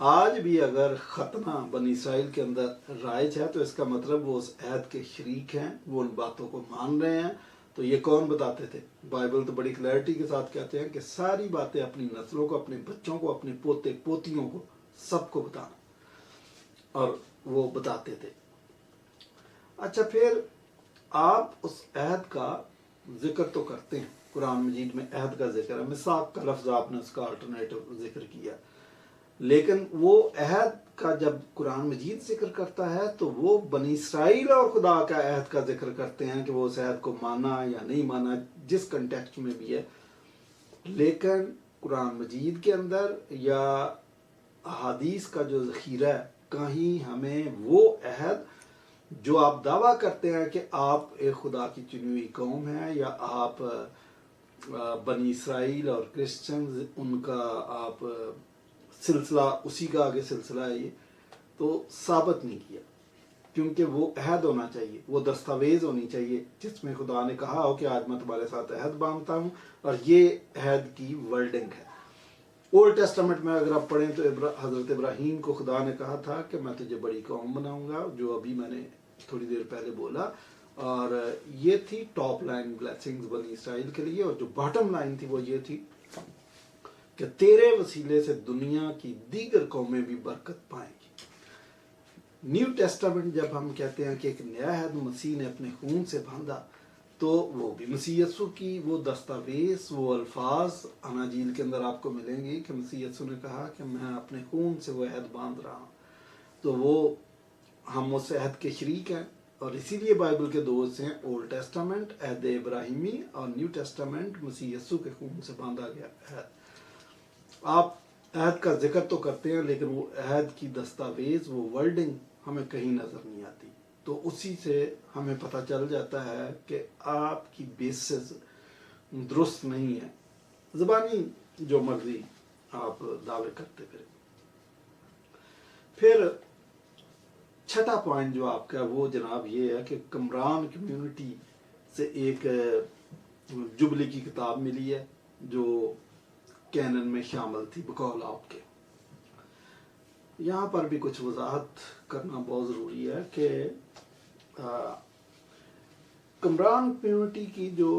آج بھی اگر ختنہ بنی اسرائیل کے اندر رائج ہے تو اس کا مطلب وہ اس عہد کے شریک ہیں، وہ ان باتوں کو مان رہے ہیں. تو یہ کون بتاتے تھے؟ بائبل تو بڑی کلیئرٹی کے ساتھ کہتے ہیں کہ ساری باتیں اپنی نسلوں کو، اپنے بچوں کو، اپنے پوتے پوتیوں کو، سب کو بتانا، اور وہ بتاتے تھے. اچھا، پھر آپ اس عہد کا ذکر تو کرتے ہیں، قرآن مجید میں عہد کا ذکر ہے، میثاق کا لفظ آپ نے اس کا الٹرنیٹو ذکر کیا، لیکن وہ عہد کا جب قرآن مجید ذکر کرتا ہے تو وہ بنی اسرائیل اور خدا کا عہد کا ذکر کرتے ہیں کہ وہ اس عہد کو مانا یا نہیں مانا، جس کنٹیکسٹ میں بھی ہے. لیکن قرآن مجید کے اندر یا احادیث کا جو ذخیرہ ہے کہیں ہمیں وہ عہد جو آپ دعویٰ کرتے ہیں کہ آپ ایک خدا کی چنی ہوئی قوم ہیں، یا آپ بنی اسرائیل اور کرسچنز ان کا آپ سلسلہ، اسی کا آگے سلسلہ ہے، یہ تو ثابت نہیں کیا، کیونکہ وہ عہد ہونا چاہیے، وہ دستاویز ہونی چاہیے جس میں خدا نے کہا ہو کہ آج میں تمہارے ساتھ عہد باندھتا ہوں، اور یہ عہد کی ورڈنگ ہے۔ اولڈ ٹیسٹامنٹ میں اگر آپ پڑھیں تو حضرت ابراہیم کو خدا نے کہا تھا کہ میں تجھے بڑی قوم بناؤں گا، جو ابھی میں نے تھوڑی دیر پہلے بولا، اور یہ تھی ٹاپ لائن بلیسنگز بنی اسرائیل کے لیے، اور جو باٹم لائن تھی وہ یہ تھی کہ تیرے وسیلے سے دنیا کی دیگر قومیں بھی برکت پائیں گی۔ نیو ٹیسٹامنٹ جب ہم کہتے ہیں کہ ایک نیا عہد مسیح نے اپنے خون سے باندھا، تو وہ بھی مسیح یسوع کی وہ دستاویز، وہ الفاظ اناجیل کے اندر آپ کو ملیں گی کہ مسیح یسوع نے کہا کہ میں اپنے خون سے وہ عہد باندھ رہا ہوں، تو وہ ہم اس عہد کے شریک ہیں، اور اسی لیے بائبل کے دو حصے ہیں، اولڈ ٹیسٹامنٹ عہد ابراہیمی، اور نیو ٹیسٹامنٹ مسیح یسوع کے خون سے باندھا گیا عہد۔ آپ عہد کا ذکر تو کرتے ہیں، لیکن وہ عہد کی دستاویز، وہ ورڈنگ ہمیں کہیں نظر نہیں آتی، تو اسی سے ہمیں پتہ چل جاتا ہے کہ آپ کی بیسز درست نہیں ہے، زبانی جو مرضی آپ دعوے کرتے پھریں۔ پھر چھٹا پوائنٹ جو آپ کا وہ جناب یہ ہے کہ کمران کمیونٹی سے ایک جبلی کی کتاب ملی ہے جو کینن میں شامل تھی بقول آپ کے۔ یہاں پر بھی کچھ وضاحت کرنا بہت ضروری ہے کہ کمران کمیونٹی کی جو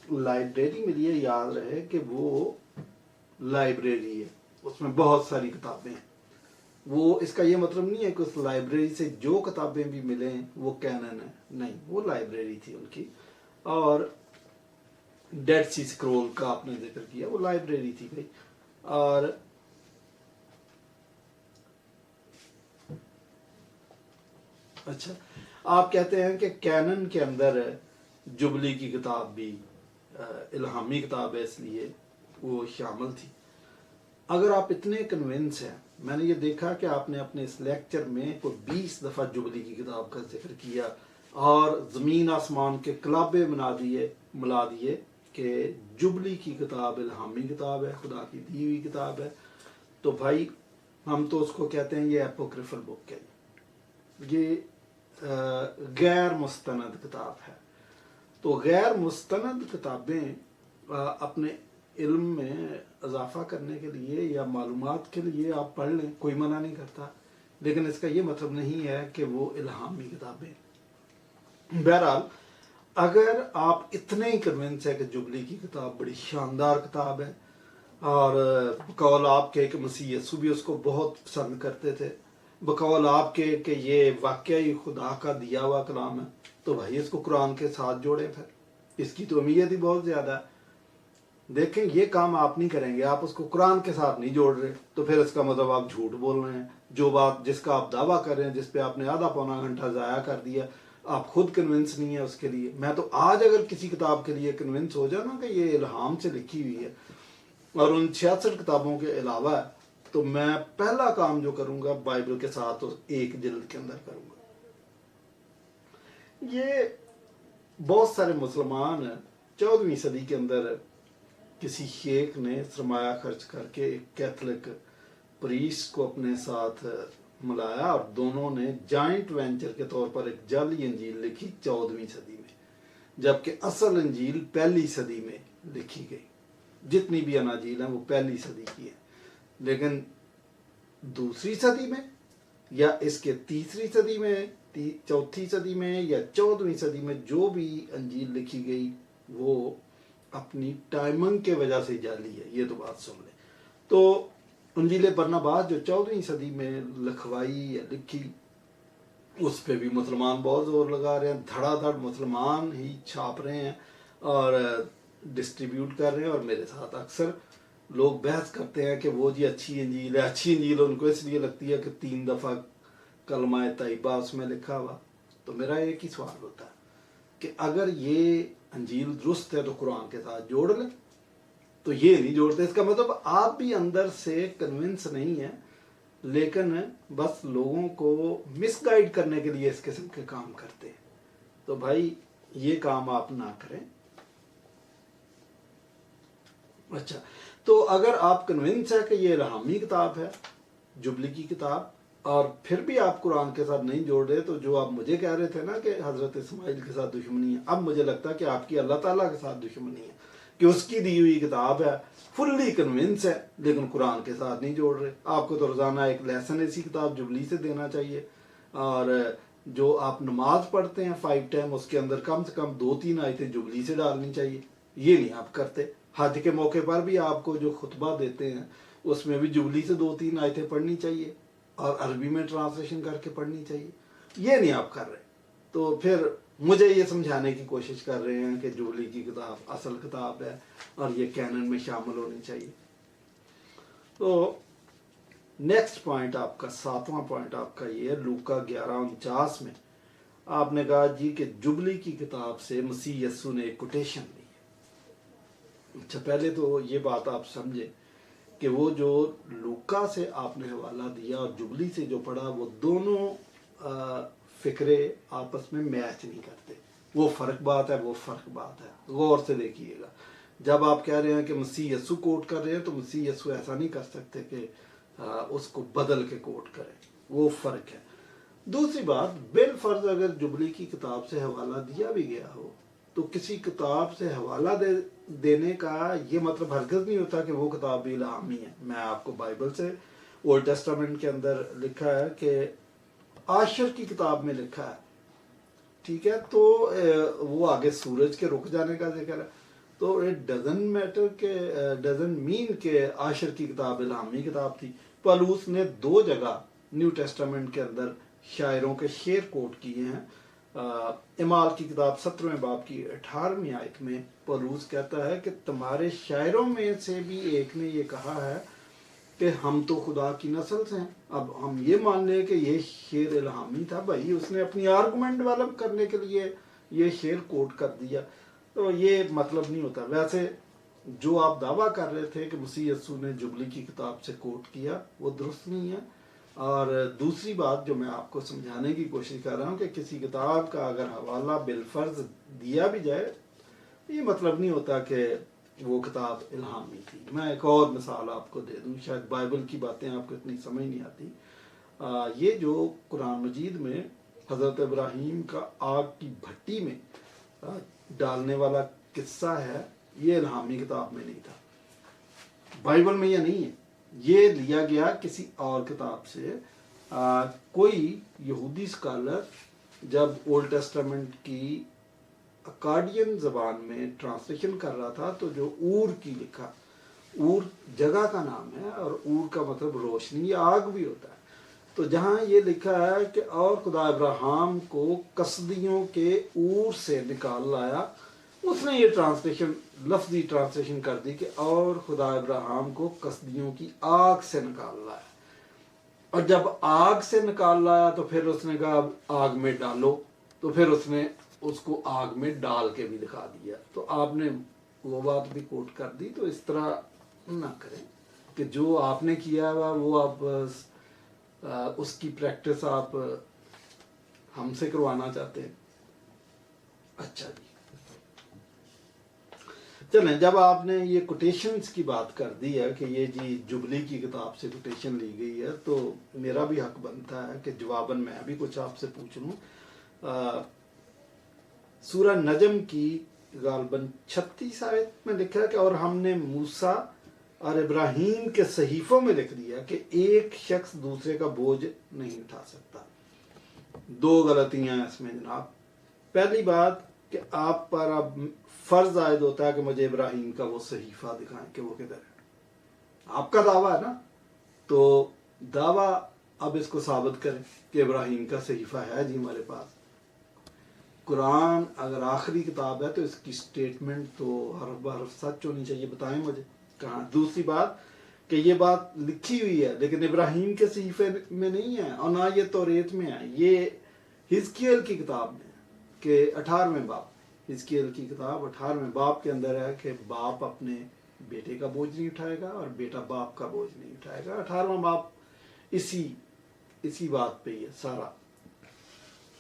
لائبریری ملی ہے، یاد رہے کہ وہ لائبریری ہے، اس میں بہت ساری کتابیں ہیں، وہ اس کا یہ مطلب نہیں ہے کہ اس لائبریری سے جو کتابیں بھی ملیں وہ کینن ہے، نہیں، وہ لائبریری تھی ان کی۔ اور ڈیڈ سی سکرول کا آپ نے ذکر کیا، وہ لائبریری تھی بھائی۔ اور اچھا، آپ کہتے ہیں کہ کینن کے اندر جبلی کی کتاب بھی الہامی کتاب ہے، اس لیے وہ شامل تھی۔ اگر آپ اتنے کنونس ہیں، میں نے یہ دیکھا کہ آپ نے اپنے اس لیکچر میں کوئی 20 دفعہ جبلی کی کتاب کا ذکر کیا، اور زمین آسمان کے کلابے ملا دیے کہ جبلی کی کتاب الہامی کتاب ہے، خدا کی دی ہوئی کتاب ہے، تو بھائی ہم تو اس کو کہتے ہیں یہ اپوکریفل بک ہے، یہ غیر مستند کتاب ہے۔ تو غیر مستند کتابیں اپنے علم میں اضافہ کرنے کے لیے یا معلومات کے لیے آپ پڑھ لیں، کوئی منع نہیں کرتا، لیکن اس کا یہ مطلب نہیں ہے کہ وہ الہامی کتابیں۔ بہرحال اگر آپ اتنے ہی کنونس ہے کہ جبلی کی کتاب بڑی شاندار کتاب ہے، اور بقول آپ کے کہ مسیح یسوع بھی اس کو بہت پسند کرتے تھے، بقول آپ کے کہ یہ واقعی خدا کا دیا ہوا کلام ہے، تو بھائی اس کو قرآن کے ساتھ جوڑیں، پھر اس کی تو اہمیت ہی بہت زیادہ ہے۔ دیکھیں یہ کام آپ نہیں کریں گے، آپ اس کو قرآن کے ساتھ نہیں جوڑ رہے، تو پھر اس کا مطلب آپ جھوٹ بول رہے ہیں، جو بات جس کا آپ دعویٰ کر رہے ہیں، جس پہ آپ نے آدھا پونا گھنٹہ ضائع کر دیا، آپ خود کنونس نہیں ہے اس کے لیے۔ میں تو آج اگر کسی کتاب کے لیے کنونس ہو جانا کہ یہ الہام سے لکھی ہوئی ہے اور ان 66 کتابوں کے علاوہ ہے، تو میں پہلا کام جو کروں گا بائبل کے ساتھ ایک جلد کے اندر کروں گا۔ یہ بہت سارے مسلمان 14ویں صدی کے اندر کسی شیخ نے سرمایہ خرچ کر کے ایک کیتھولک پریسٹ کو اپنے ساتھ ملایا، اور دونوں نے جائنٹ وینچر کے طور پر ایک جعلی انجیل لکھی 14ویں صدی میں، جبکہ اصل انجیل 1 صدی میں لکھی گئی۔ جتنی بھی اناجیل ہیں وہ 1 صدی کی ہیں، لیکن 2 صدی میں یا اس کے 3 صدی میں، 4 صدی میں یا 14ویں صدی میں جو بھی انجیل لکھی گئی وہ اپنی ٹائمنگ کے وجہ سے جعلی ہے، یہ تو بات سن لیں۔ تو انجیل برناباس جو 14ویں صدی میں لکھوائی یا لکھی، اس پہ بھی مسلمان بہت زور لگا رہے ہیں، دھڑا دھڑ مسلمان ہی چھاپ رہے ہیں اور ڈسٹریبیوٹ کر رہے ہیں، اور میرے ساتھ اکثر لوگ بحث کرتے ہیں کہ وہ جی اچھی انجیل ہے۔ اچھی انجیل ان کو اس لیے لگتی ہے کہ 3 دفعہ کلمہ طیبہ اس میں لکھا ہوا۔ تو میرا ایک ہی سوال ہوتا ہے کہ اگر یہ انجیل درست ہے تو قرآن کے ساتھ جوڑ لیں، تو یہ نہیں جوڑتے، اس کا مطلب آپ بھی اندر سے کنونس نہیں ہیں لیکن بس لوگوں کو مس گائیڈ کرنے کے لیے اس قسم کے کام کرتے ہیں. تو بھائی یہ کام آپ نہ کریں. اچھا، تو اگر آپ کنونس ہے کہ یہ الہامی کتاب ہے، جبلی کی کتاب، اور پھر بھی آپ قرآن کے ساتھ نہیں جوڑ رہے، تو جو آپ مجھے کہہ رہے تھے نا کہ حضرت اسماعیل کے ساتھ دشمنی ہے، اب مجھے لگتا ہے کہ آپ کی اللہ تعالیٰ کے ساتھ دشمنی ہے کہ اس کی دی ہوئی کتاب ہے، فلی کنونس ہے، لیکن قرآن کے ساتھ نہیں جوڑ رہے. آپ کو تو روزانہ ایک لیسن ایسی کتاب جبلی سے دینا چاہیے. اور جو آپ نماز پڑھتے ہیں 5 ٹائم، اس کے اندر کم سے کم 2-3 آیتیں جبلی سے ڈالنی چاہیے. یہ نہیں آپ کرتے. حج کے موقع پر بھی آپ کو جو خطبہ دیتے ہیں اس میں بھی جبلی سے 2-3 آیتیں پڑھنی چاہیے اور عربی میں ٹرانسلیشن کر کے پڑھنی چاہیے. یہ نہیں آپ کر رہے. تو پھر مجھے یہ سمجھانے کی کوشش کر رہے ہیں کہ جبلی کی کتاب اصل کتاب ہے اور یہ کینن میں شامل ہونی چاہیے. تو نیکسٹ پوائنٹ آپ کا 7واں پوائنٹ آپ کا یہ ہے، لوکا 11:49 میں آپ نے کہا جی کہ جبلی کی کتاب سے مسیح یسوع نے ایک کوٹیشن لی. اچھا، پہلے تو یہ بات آپ سمجھیں کہ وہ جو لوکا سے آپ نے حوالہ دیا اور جبلی سے جو پڑھا، وہ دونوں فکرے آپس میں میچ نہیں کرتے. وہ فرق بات ہے، وہ فرق بات ہے. غور سے دیکھیے گا. جب آپ کہہ رہے ہیں کہ مسیح یسوع کوٹ کر رہے ہیں تو مسیح یسوع ایسا نہیں کر سکتے کہ اس کو بدل کے کوٹ کریں. وہ فرق ہے. دوسری بات، بالفرض اگر جبلی کی کتاب سے حوالہ دیا بھی گیا ہو تو کسی کتاب سے حوالہ دینے کا یہ مطلب ہرگز نہیں ہوتا کہ وہ کتاب بھی الہامی ہے. میں آپ کو بائبل سے اولڈ ٹیسٹامنٹ کے اندر لکھا ہے کہ عاشر کی کتاب میں لکھا ہے، ٹھیک ہے، تو وہ آگے سورج کے رک جانے کا ذکر ہے. تو اٹ ڈزنٹ مین کہ عاشر کی کتاب الہامی کتاب تھی. پالوس نے 2 جگہ نیو ٹیسٹامنٹ کے اندر شاعروں کے شعر کوٹ کیے ہیں. اعمال کی کتاب 17ویں باب کی 18ویں آیت میں پالوس کہتا ہے کہ تمہارے شاعروں میں سے بھی ایک نے یہ کہا ہے کہ ہم تو خدا کی نسل سے ہیں. اب ہم یہ مان لیں کہ یہ شعر الہامی تھا. بھائی اس نے اپنی آرگومنٹ ڈیولپ کرنے کے لیے یہ شعر کوٹ کر دیا، تو یہ مطلب نہیں ہوتا. ویسے جو آپ دعویٰ کر رہے تھے کہ مسیح یسوع نے جبلی کی کتاب سے کوٹ کیا، وہ درست نہیں ہے. اور دوسری بات جو میں آپ کو سمجھانے کی کوشش کر رہا ہوں کہ کسی کتاب کا اگر حوالہ بالفرض دیا بھی جائے، یہ مطلب نہیں ہوتا کہ وہ کتاب الہامی تھی. میں ایک اور مثال آپ کو دے دوں، شاید بائبل کی باتیں آپ کو اتنی سمجھ نہیں آتی. یہ جو قرآن مجید میں حضرت ابراہیم کا آگ کی بھٹی میں ڈالنے والا قصہ ہے، یہ الہامی کتاب میں نہیں تھا. بائبل میں یہ نہیں ہے. یہ لیا گیا کسی اور کتاب سے. کوئی یہودی اسکالر جب اولڈ ٹیسٹامنٹ کی اکاڈین زبان میں ٹرانسلیشن کر رہا تھا تو جو اور کی لکھا، اور جگہ کا نام ہے اور اور کا مطلب روشنی یا آگ بھی ہوتا ہے. تو جہاں یہ لکھا ہے کہ اور خدا ابراہیم کو کسدیوں کے اور سے نکال لایا، اس نے یہ ٹرانسلیشن، لفظی ٹرانسلیشن کر دی کہ اور خدا ابراہیم کو کسدیوں کی آگ سے نکال لایا. اور جب آگ سے نکال لایا تو پھر اس نے کہا اب آگ میں ڈالو، تو پھر اس نے اس کو آگ میں ڈال کے بھی دکھا دیا. تو آپ نے وہ بات بھی کوٹ کر دی. تو اس طرح نہ کریں کہ جو آپ نے کیا ہوا وہ آپ اس کی پریکٹس آپ ہم سے کروانا چاہتے ہیں. اچھا جی، چلیں، جب آپ نے یہ کوٹیشنز کی بات کر دی ہے کہ یہ جی جبلی کی کتاب سے کوٹیشن لی گئی ہے، تو میرا بھی حق بنتا ہے کہ جواباً میں بھی کچھ آپ سے پوچھ لوں. سورہ نجم کی غالباً 36 آیت میں لکھا ہے کہ اور ہم نے موسیٰ اور ابراہیم کے صحیفوں میں لکھ دیا کہ ایک شخص دوسرے کا بوجھ نہیں اٹھا سکتا. 2 غلطیاں ہیں اس میں جناب. پہلی بات کہ آپ پر اب فرض عائد ہوتا ہے کہ مجھے ابراہیم کا وہ صحیفہ دکھائیں کہ وہ کدھر ہے. آپ کا دعویٰ ہے نا، تو دعویٰ اب اس کو ثابت کریں کہ ابراہیم کا صحیفہ ہے جی ہمارے پاس. قرآن اگر آخری کتاب ہے تو اس کی سٹیٹمنٹ تو حرف بحرف سچ ہونی چاہیے. بتائیں مجھے کہاں. دوسری بات کہ یہ بات لکھی ہوئی ہے لیکن ابراہیم کے صحیفے میں نہیں ہے اور نہ یہ توریت میں ہے. یہ حزقیل کی کتاب میں ہے کہ 18ویں باب، حزقیل کی کتاب 18ویں باب کے اندر ہے کہ باپ اپنے بیٹے کا بوجھ نہیں اٹھائے گا اور بیٹا باپ کا بوجھ نہیں اٹھائے گا. 18واں باب اسی بات پہ ہی ہے سارا.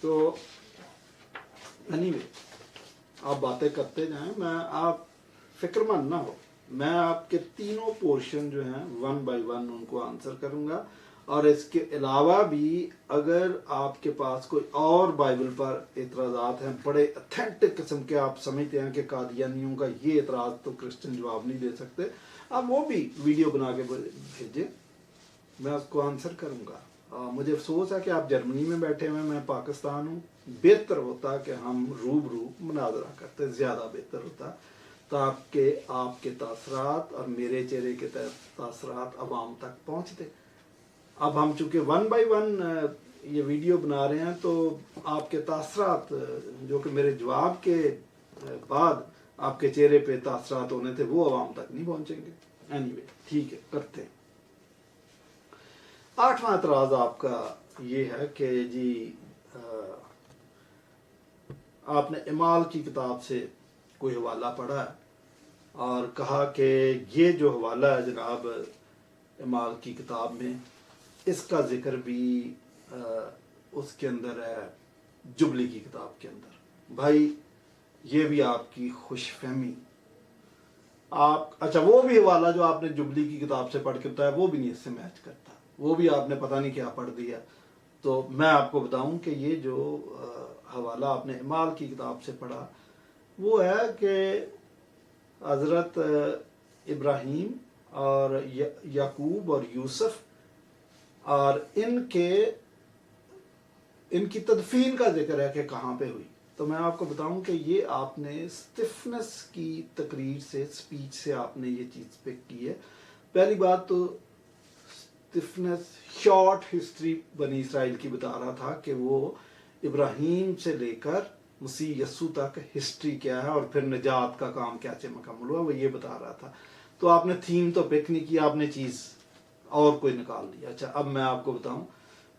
تو anyway آپ باتیں کرتے جائیں, آپ فکر مند نہ ہو, میں آپ کے تینوں پورشن جو ہیں 1 بائی 1 ان کو آنسر کروں گا. اور اس کے علاوہ بھی اگر آپ کے پاس کوئی اور بائبل پر اعتراضات ہیں بڑے اتھینٹک قسم کے, آپ سمجھتے ہیں کہ قادیانیوں کا یہ اعتراض تو کرسچن جواب نہیں دے سکتے, آپ وہ بھی ویڈیو بنا کے بھیجیں, میں اس کو آنسر کروں گا. مجھے افسوس ہے کہ آپ جرمنی میں بیٹھے ہوئے, میں پاکستان ہوں. بہتر ہوتا کہ ہم روبرو مناظرہ کرتے, زیادہ بہتر ہوتا, تاکہ آپ کے تاثرات اور میرے چہرے کے تاثرات عوام تک پہنچتے. اب ہم چونکہ 1 بائی 1 یہ ویڈیو بنا رہے ہیں, تو آپ کے تاثرات جو کہ میرے جواب کے بعد آپ کے چہرے پہ تاثرات ہونے تھے وہ عوام تک نہیں پہنچیں گے. anyway ٹھیک ہے, کرتے ہیں. 8واں اعتراض آپ کا یہ ہے کہ جی آپ نے اعمال کی کتاب سے کوئی حوالہ پڑھا ہے اور کہا کہ یہ جو حوالہ ہے جناب اعمال کی کتاب میں, اس کا ذکر بھی اس کے اندر ہے جبلی کی کتاب کے اندر. بھائی یہ بھی آپ کی خوش فہمی, اچھا وہ بھی حوالہ جو آپ نے جبلی کی کتاب سے پڑھ کے بتایا وہ بھی نہیں اس سے میچ کرتا, وہ بھی آپ نے پتہ نہیں کیا پڑھ دیا. تو میں آپ کو بتاؤں کہ یہ جو حوالہ آپ نے اعمال کی کتاب سے پڑھا وہ ہے کہ حضرت ابراہیم اور یعقوب اور یوسف اور ان کی تدفین کا ذکر ہے کہ کہاں پہ ہوئی. تو میں آپ کو بتاؤں کہ یہ آپ نے اسٹیفنس کی تقریر سے, سپیچ سے آپ نے یہ چیز پک کی ہے. پہلی بات تو اسٹیفنس شارٹ ہسٹری بنی اسرائیل کی بتا رہا تھا کہ وہ ابراہیم سے لے کر مسیح یسوع تک ہسٹری کیا ہے اور پھر نجات کا کام کیسے مکمل ہوا, وہ یہ بتا رہا تھا. تو آپ نے تھیم تو پک نہیں کی, آپ نے چیز اور کوئی نکال دیا. اچھا اب میں آپ کو بتاؤں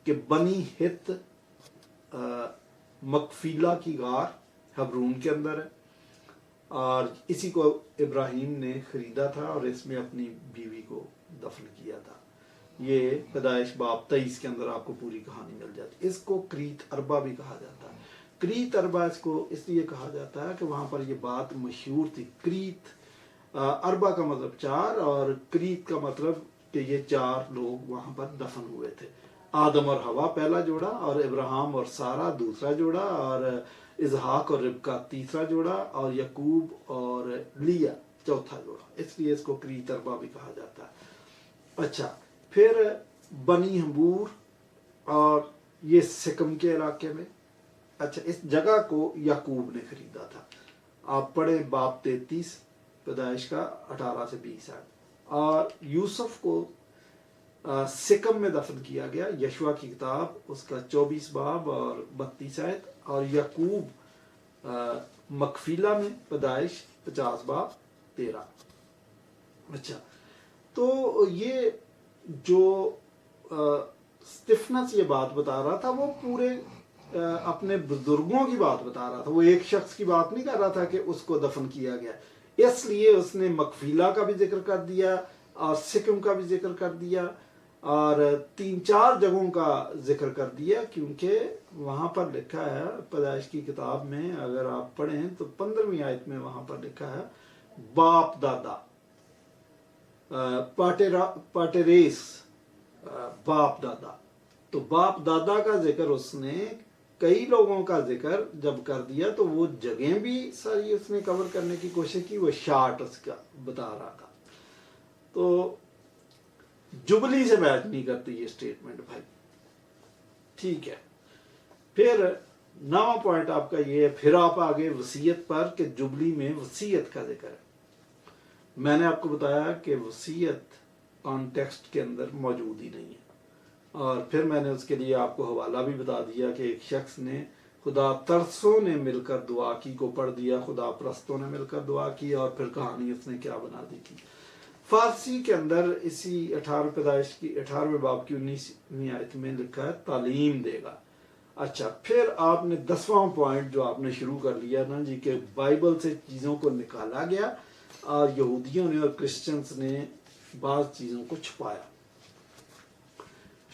کہ بنی ہت مقفیلہ کی غار حبرون کے اندر ہے, اور اسی کو ابراہیم نے خریدا تھا اور اس میں اپنی بیوی کو دفن کیا تھا. یہ پیدائش باب 23 کے اندر آپ کو پوری کہانی مل جاتی. اس کو کریت اربا بھی کہا جاتا ہے. کریت اربا اس کو اس لیے کہا جاتا ہے کہ وہاں پر یہ بات مشہور تھی. کریت اربا کا مطلب 4 اور کریت کا مطلب کہ یہ 4 لوگ وہاں پر دفن ہوئے تھے. آدم اور حوا پہلا جوڑا, اور ابراہم اور سارا دوسرا جوڑا, اور اسحاق اور ربکا تیسرا جوڑا, اور یعقوب اور لیا چوتھا جوڑا. اس لیے اس کو کریت اربا بھی کہا جاتا ہے. اچھا پھر بنی ہمبور, اور یہ سکم کے علاقے میں. اچھا اس جگہ کو یعقوب نے خریدا تھا. آپ پڑھیں باب 33 پیدائش کا 18 سے 20 ہے. اور یوسف کو سکم میں دفن کیا گیا, یشوع کی کتاب اس کا 24 باب اور 32 آیت, اور یعقوب مقفیلہ میں پیدائش 50 باب 13. اچھا تو یہ جو اسٹیفنس یہ بات بتا رہا تھا وہ پورے اپنے بزرگوں کی بات بتا رہا تھا, وہ ایک شخص کی بات نہیں کر رہا تھا کہ اس کو دفن کیا گیا. اس لیے اس نے مقفیلہ کا بھی ذکر کر دیا اور سکم کا بھی ذکر کر دیا اور 3-4 جگہوں کا ذکر کر دیا, کیونکہ وہاں پر لکھا ہے پیدائش کی کتاب میں, اگر آپ پڑھیں تو 15ویں آیت میں وہاں پر لکھا ہے باپ دادا, پاٹریس باپ دادا. تو باپ دادا کا ذکر اس نے کئی لوگوں کا ذکر جب کر دیا تو وہ جگہیں بھی ساری اس نے کور کرنے کی کوشش کی, وہ شارٹ اس کا بتا رہا تھا. تو جبلی سے میچ نہیں کرتی یہ سٹیٹمنٹ بھائی. ٹھیک ہے, پھر 9واں پوائنٹ آپ کا یہ ہے, پھر آپ آگے وصیت پر کہ جبلی میں وصیت کا ذکر ہے. میں نے آپ کو بتایا کہ وصیت کانٹیکسٹ کے اندر موجود ہی نہیں ہے, اور پھر میں نے اس کے لیے آپ کو حوالہ بھی بتا دیا کہ ایک شخص نے خدا ترسوں نے مل کر دعا کی کو پڑھ دیا, خدا پرستوں نے مل کر دعا کی, اور پھر کہانی اس نے کیا بنا دی تھی. فارسی کے اندر اسی 18 پیدائش کی 18ویں باب کی 19ویں آیت میں لکھا ہے تعلیم دے گا. اچھا پھر آپ نے 10واں پوائنٹ جو آپ نے شروع کر لیا نا جی کہ بائبل سے چیزوں کو نکالا گیا اور یہودیوں نے اور کرسچنز نے بعض چیزوں کو چھپایا.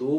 2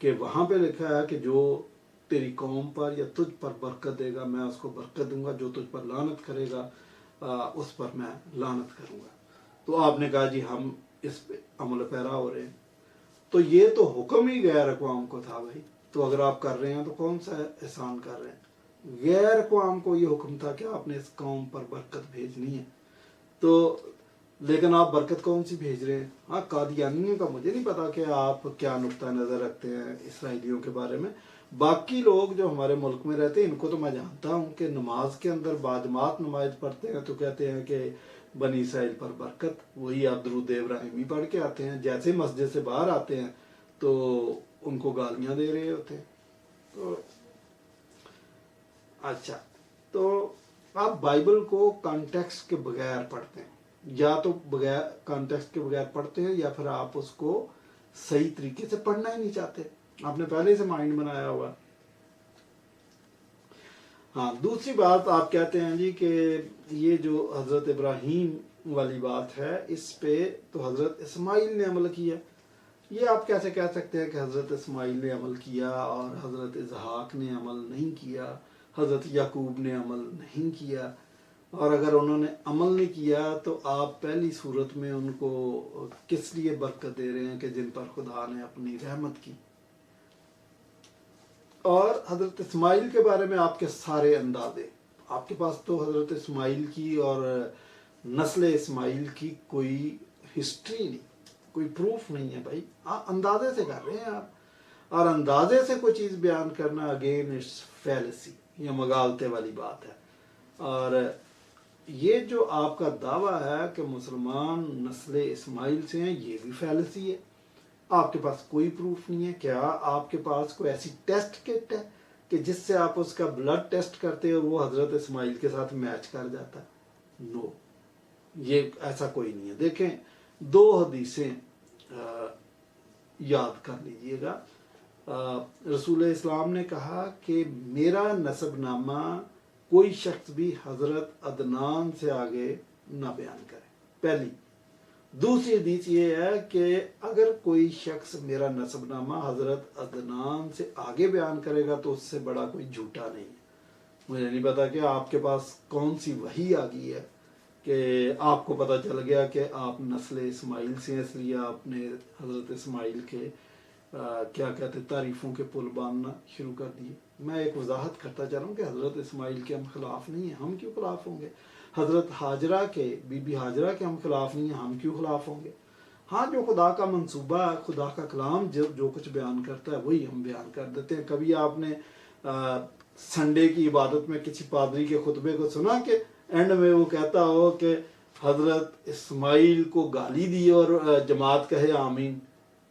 کہ وہاں پہ لکھا ہے کہ جو تیری قوم پر یا تجھ پر برکت دے گا میں اس کو برکت دوں گا، جو تجھ پر لعنت کرے گا اس پر میں لعنت کروں گا۔ تو آپ نے کہا جی ہم اس پہ عمل پیرا ہو رہے ہیں، تو یہ تو حکم ہی غیر اقوام کو تھا بھائی، تو اگر آپ کر رہے ہیں تو کون سا احسان کر رہے ہیں؟ غیر اقوام کو یہ حکم تھا کہ آپ نے اس قوم پر برکت بھیجنی ہے، تو لیکن آپ برکت کون سی بھیج رہے ہیں؟ ہاں قادیانیوں کا مجھے نہیں پتا کہ آپ کیا نقطہ نظر رکھتے ہیں اسرائیلیوں کے بارے میں، باقی لوگ جو ہمارے ملک میں رہتے ہیں ان کو تو میں جانتا ہوں کہ نماز کے اندر بعدمات نماز پڑھتے ہیں تو کہتے ہیں کہ بنی اسرائیل پر برکت، وہی آپ درود ابراہیمی پڑھ کے آتے ہیں، جیسے مسجد سے باہر آتے ہیں تو ان کو گالیاں دے رہے ہوتے ہیں۔ تو اچھا، تو آپ بائبل کو کانٹیکسٹ کے بغیر پڑھتے ہیں، یا تو بغیر کانٹیکسٹ کے بغیر پڑھتے ہیں یا پھر آپ اس کو صحیح طریقے سے پڑھنا ہی نہیں چاہتے، آپ نے پہلے سے مائنڈ بنایا ہوا۔ ہاں دوسری بات آپ کہتے ہیں جی کہ یہ جو حضرت ابراہیم والی بات ہے اس پہ تو حضرت اسماعیل نے عمل کیا، یہ آپ کیسے کہہ سکتے ہیں کہ حضرت اسماعیل نے عمل کیا اور حضرت اسحاق نے عمل نہیں کیا، حضرت یعقوب نے عمل نہیں کیا؟ اور اگر انہوں نے عمل نہیں کیا تو آپ پہلی صورت میں ان کو کس لیے برکت دے رہے ہیں کہ جن پر خدا نے اپنی رحمت کی؟ اور حضرت اسماعیل کے بارے میں آپ کے سارے اندازے، آپ کے پاس تو حضرت اسماعیل کی اور نسل اسماعیل کی کوئی ہسٹری نہیں، کوئی پروف نہیں ہے بھائی، آپ اندازے سے کر رہے ہیں آپ، اور اندازے سے کوئی چیز بیان کرنا اگین اٹس فیلسی یا مغالطے والی بات ہے۔ اور یہ جو آپ کا دعویٰ ہے کہ مسلمان نسل اسماعیل سے ہیں یہ بھی فیلسی ہے، آپ کے پاس کوئی پروف نہیں ہے۔ کیا آپ کے پاس کوئی ایسی ٹیسٹ کٹ ہے کہ جس سے آپ اس کا بلڈ ٹیسٹ کرتے اور وہ حضرت اسماعیل کے ساتھ میچ کر جاتا؟ نو، یہ ایسا کوئی نہیں ہے۔ دیکھیں دو حدیثیں یاد کر لیجئے گا، رسول اسلام نے کہا کہ میرا نسب نامہ کوئی شخص بھی حضرت عدنان سے آگے نہ بیان کرے، پہلی۔ دوسری حدیث یہ ہے کہ اگر کوئی شخص میرا نسب نامہ حضرت عدنان سے آگے بیان کرے گا تو اس سے بڑا کوئی جھوٹا نہیں ہے۔ مجھے نہیں پتا کہ آپ کے پاس کون سی وحی آ گئی ہے کہ آپ کو پتہ چل گیا کہ آپ نسل اسماعیل سے ہیں، اس لیے آپ نے حضرت اسماعیل کے کیا کہتے تعریفوں کے پل باندھنا شروع کر دیے۔ میں ایک وضاحت کرتا چاہ رہا ہوں کہ حضرت اسماعیل کے ہم خلاف نہیں ہیں، ہم کیوں خلاف ہوں گے؟ حضرت حاجرہ کے بی بی حاجرہ کے ہم خلاف نہیں ہیں، ہم کیوں خلاف ہوں گے؟ ہاں جو خدا کا منصوبہ، خدا کا کلام جو کچھ بیان کرتا ہے وہی ہم بیان کر دیتے ہیں۔ کبھی آپ نے سنڈے کی عبادت میں کسی پادری کے خطبے کو سنا کہ اینڈ میں وہ کہتا ہو کہ حضرت اسماعیل کو گالی دی اور جماعت کہے آمین؟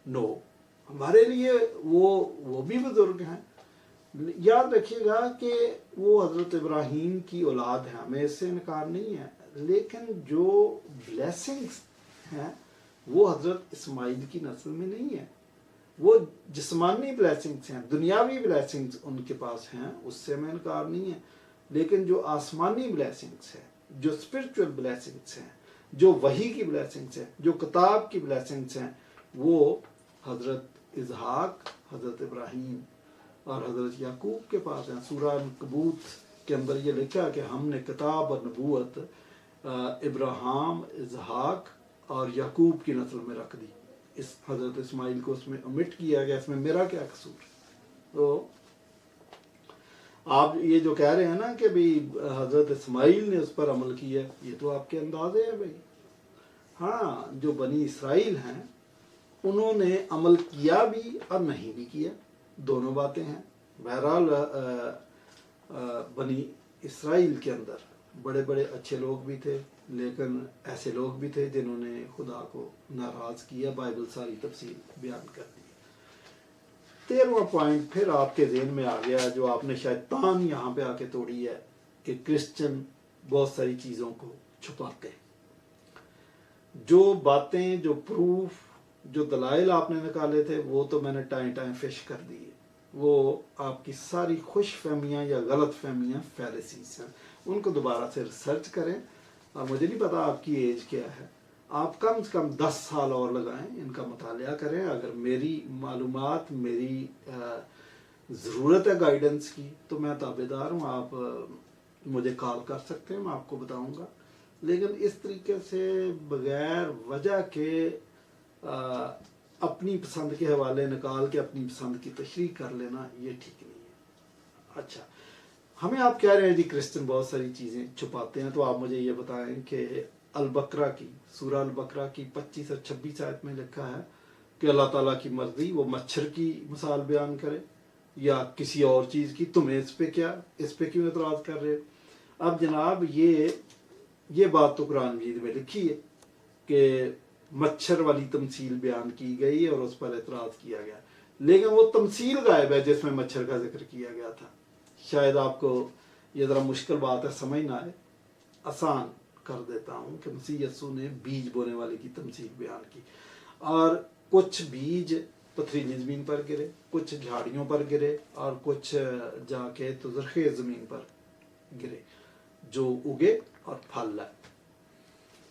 نو، ہمارے لیے وہ بھی بزرگ ہیں۔ یاد رکھیے گا کہ وہ حضرت ابراہیم کی اولاد ہیں، ہمیں اس سے انکار نہیں ہے، لیکن جو بلیسنگز ہیں وہ حضرت اسماعیل کی نسل میں نہیں ہے۔ وہ جسمانی بلیسنگز ہیں، دنیاوی بلیسنگز ان کے پاس ہیں، اس سے ہمیں انکار نہیں ہے، لیکن جو آسمانی بلیسنگز ہیں، جو اسپرچول بلیسنگز ہیں، جو وحی کی بلیسنگز ہیں، جو کتاب کی بلیسنگز ہیں، وہ حضرت اسحاق، حضرت ابراہیم اور حضرت یعقوب کے پاس ہیں۔ سورہ عنکبوت کے اندر یہ لکھا کہ ہم نے کتاب اور نبوت ابراہیم، اسحاق اور یعقوب کی نسل میں رکھ دی، اس حضرت اسماعیل کو اس میں omit کیا گیا، اس میں میرا کیا قصور؟ تو آپ یہ جو کہہ رہے ہیں نا کہ بھی حضرت اسماعیل نے اس پر عمل کیا، یہ تو آپ کے اندازے ہیں بھائی۔ ہاں جو بنی اسرائیل ہیں انہوں نے عمل کیا بھی اور نہیں بھی کیا، دونوں باتیں ہیں۔ بہرحال بنی اسرائیل کے اندر بڑے بڑے اچھے لوگ بھی تھے، لیکن ایسے لوگ بھی تھے جنہوں نے خدا کو ناراض کیا، بائبل ساری تفصیل بیان کر دی۔ 13واں پوائنٹ پھر آپ کے ذہن میں آ گیا جو آپ نے شاید تان یہاں پہ آ کے توڑی ہے کہ کرسچن بہت ساری چیزوں کو چھپاتے ہیں۔ جو باتیں، جو پروف، جو دلائل آپ نے نکالے تھے وہ تو میں نے ٹائم فش کر دی ہے، وہ آپ کی ساری خوش فہمیاں یا غلط فہمیاں فیلسیز ہیں، ان کو دوبارہ سے ریسرچ کریں۔ اور مجھے نہیں پتا آپ کی ایج کیا ہے، آپ کم سے کم 10 سال اور لگائیں، ان کا مطالعہ کریں. اگر میری معلومات، میری ضرورت ہے گائیڈنس کی تو میں تابع دار ہوں. آپ مجھے کال کر سکتے ہیں، میں آپ کو بتاؤں گا. لیکن اس طریقے سے بغیر وجہ کے اپنی پسند کے حوالے نکال کے اپنی پسند کی تشریح کر لینا یہ ٹھیک نہیں ہے. اچھا، ہمیں آپ کہہ رہے ہیں جی کرسچن بہت ساری چیزیں چھپاتے ہیں، تو آپ مجھے یہ بتائیں کہ البقرہ کی سورہ البقرہ کی 25 اور 26 آیت میں لکھا ہے کہ اللہ تعالیٰ کی مرضی وہ مچھر کی مثال بیان کرے یا کسی اور چیز کی، تمہیں اس پہ کیوں اعتراض کر رہے؟ اب جناب یہ بات تو قرآن مجید میں لکھی ہے کہ مچھر والی تمثیل بیان کی گئی اور اس پر اعتراض کیا گیا، لیکن وہ تمثیل غائب ہے جس میں مچھر کا ذکر کیا گیا تھا. شاید آپ کو یہ ذرا مشکل بات ہے، سمجھ نہ آئے، آسان کر دیتا ہوں کہ مسیح یسوع نے بیج بونے والے کی تمثیل بیان کی، اور کچھ بیج پتھریلی زمین پر گرے، کچھ جھاڑیوں پر گرے، اور کچھ جا کے تو زرخیز زمین پر گرے جو اگے اور پھل لائے.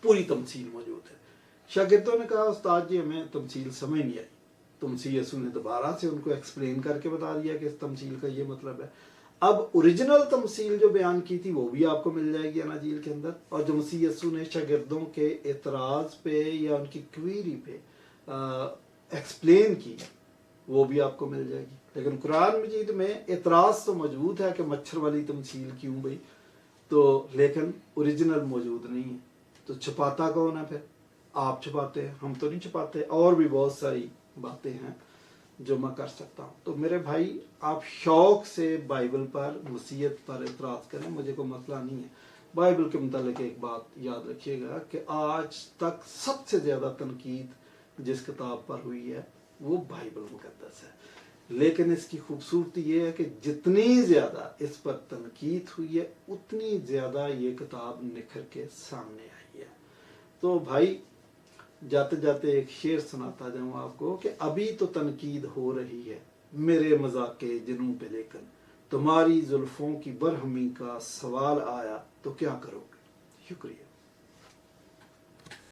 پوری تمثیل موجود ہے. شاگردوں نے کہا استاد جی ہمیں تمثیل سمجھ نہیں آئی، تو مسیح یسوع نے دوبارہ سے ان کو ایکسپلین کر کے بتا دیا کہ اس تمثیل کا یہ مطلب ہے. اب اوریجنل تمثیل جو بیان کی تھی وہ بھی آپ کو مل جائے گی اناجیل کے اندر، اور جو مسیح یسوع نے شاگردوں کے اعتراض پہ یا ان کی کویری پہ ایکسپلین کی وہ بھی آپ کو مل جائے گی. لیکن قرآن مجید میں اعتراض تو موجود ہے کہ مچھر والی تمثیل کیوں بھئی، تو لیکن اوریجنل موجود نہیں ہے. تو چھپاتا کون ہے پھر؟ آپ چھپاتے ہیں، ہم تو نہیں چھپاتے. اور بھی بہت ساری باتیں ہیں جو میں کر سکتا ہوں. تو میرے بھائی آپ شوق سے بائبل پر، مسیحیت پر اعتراض کریں، مجھے کوئی مسئلہ نہیں ہے. بائبل کے متعلق ایک بات یاد رکھیے گا کہ آج تک سب سے زیادہ تنقید جس کتاب پر ہوئی ہے وہ بائبل مقدس ہے. لیکن اس کی خوبصورتی یہ ہے کہ جتنی زیادہ اس پر تنقید ہوئی ہے اتنی زیادہ یہ کتاب نکھر کے سامنے آئی ہے. تو بھائی جاتے جاتے ایک شعر سناتا جاؤں آپ کو کہ ابھی تو تنقید ہو رہی ہے میرے مذاق جنوں پہ، لیکن تمہاری زلفوں کی برہمی کا سوال آیا تو کیا کرو گے؟ شکریہ.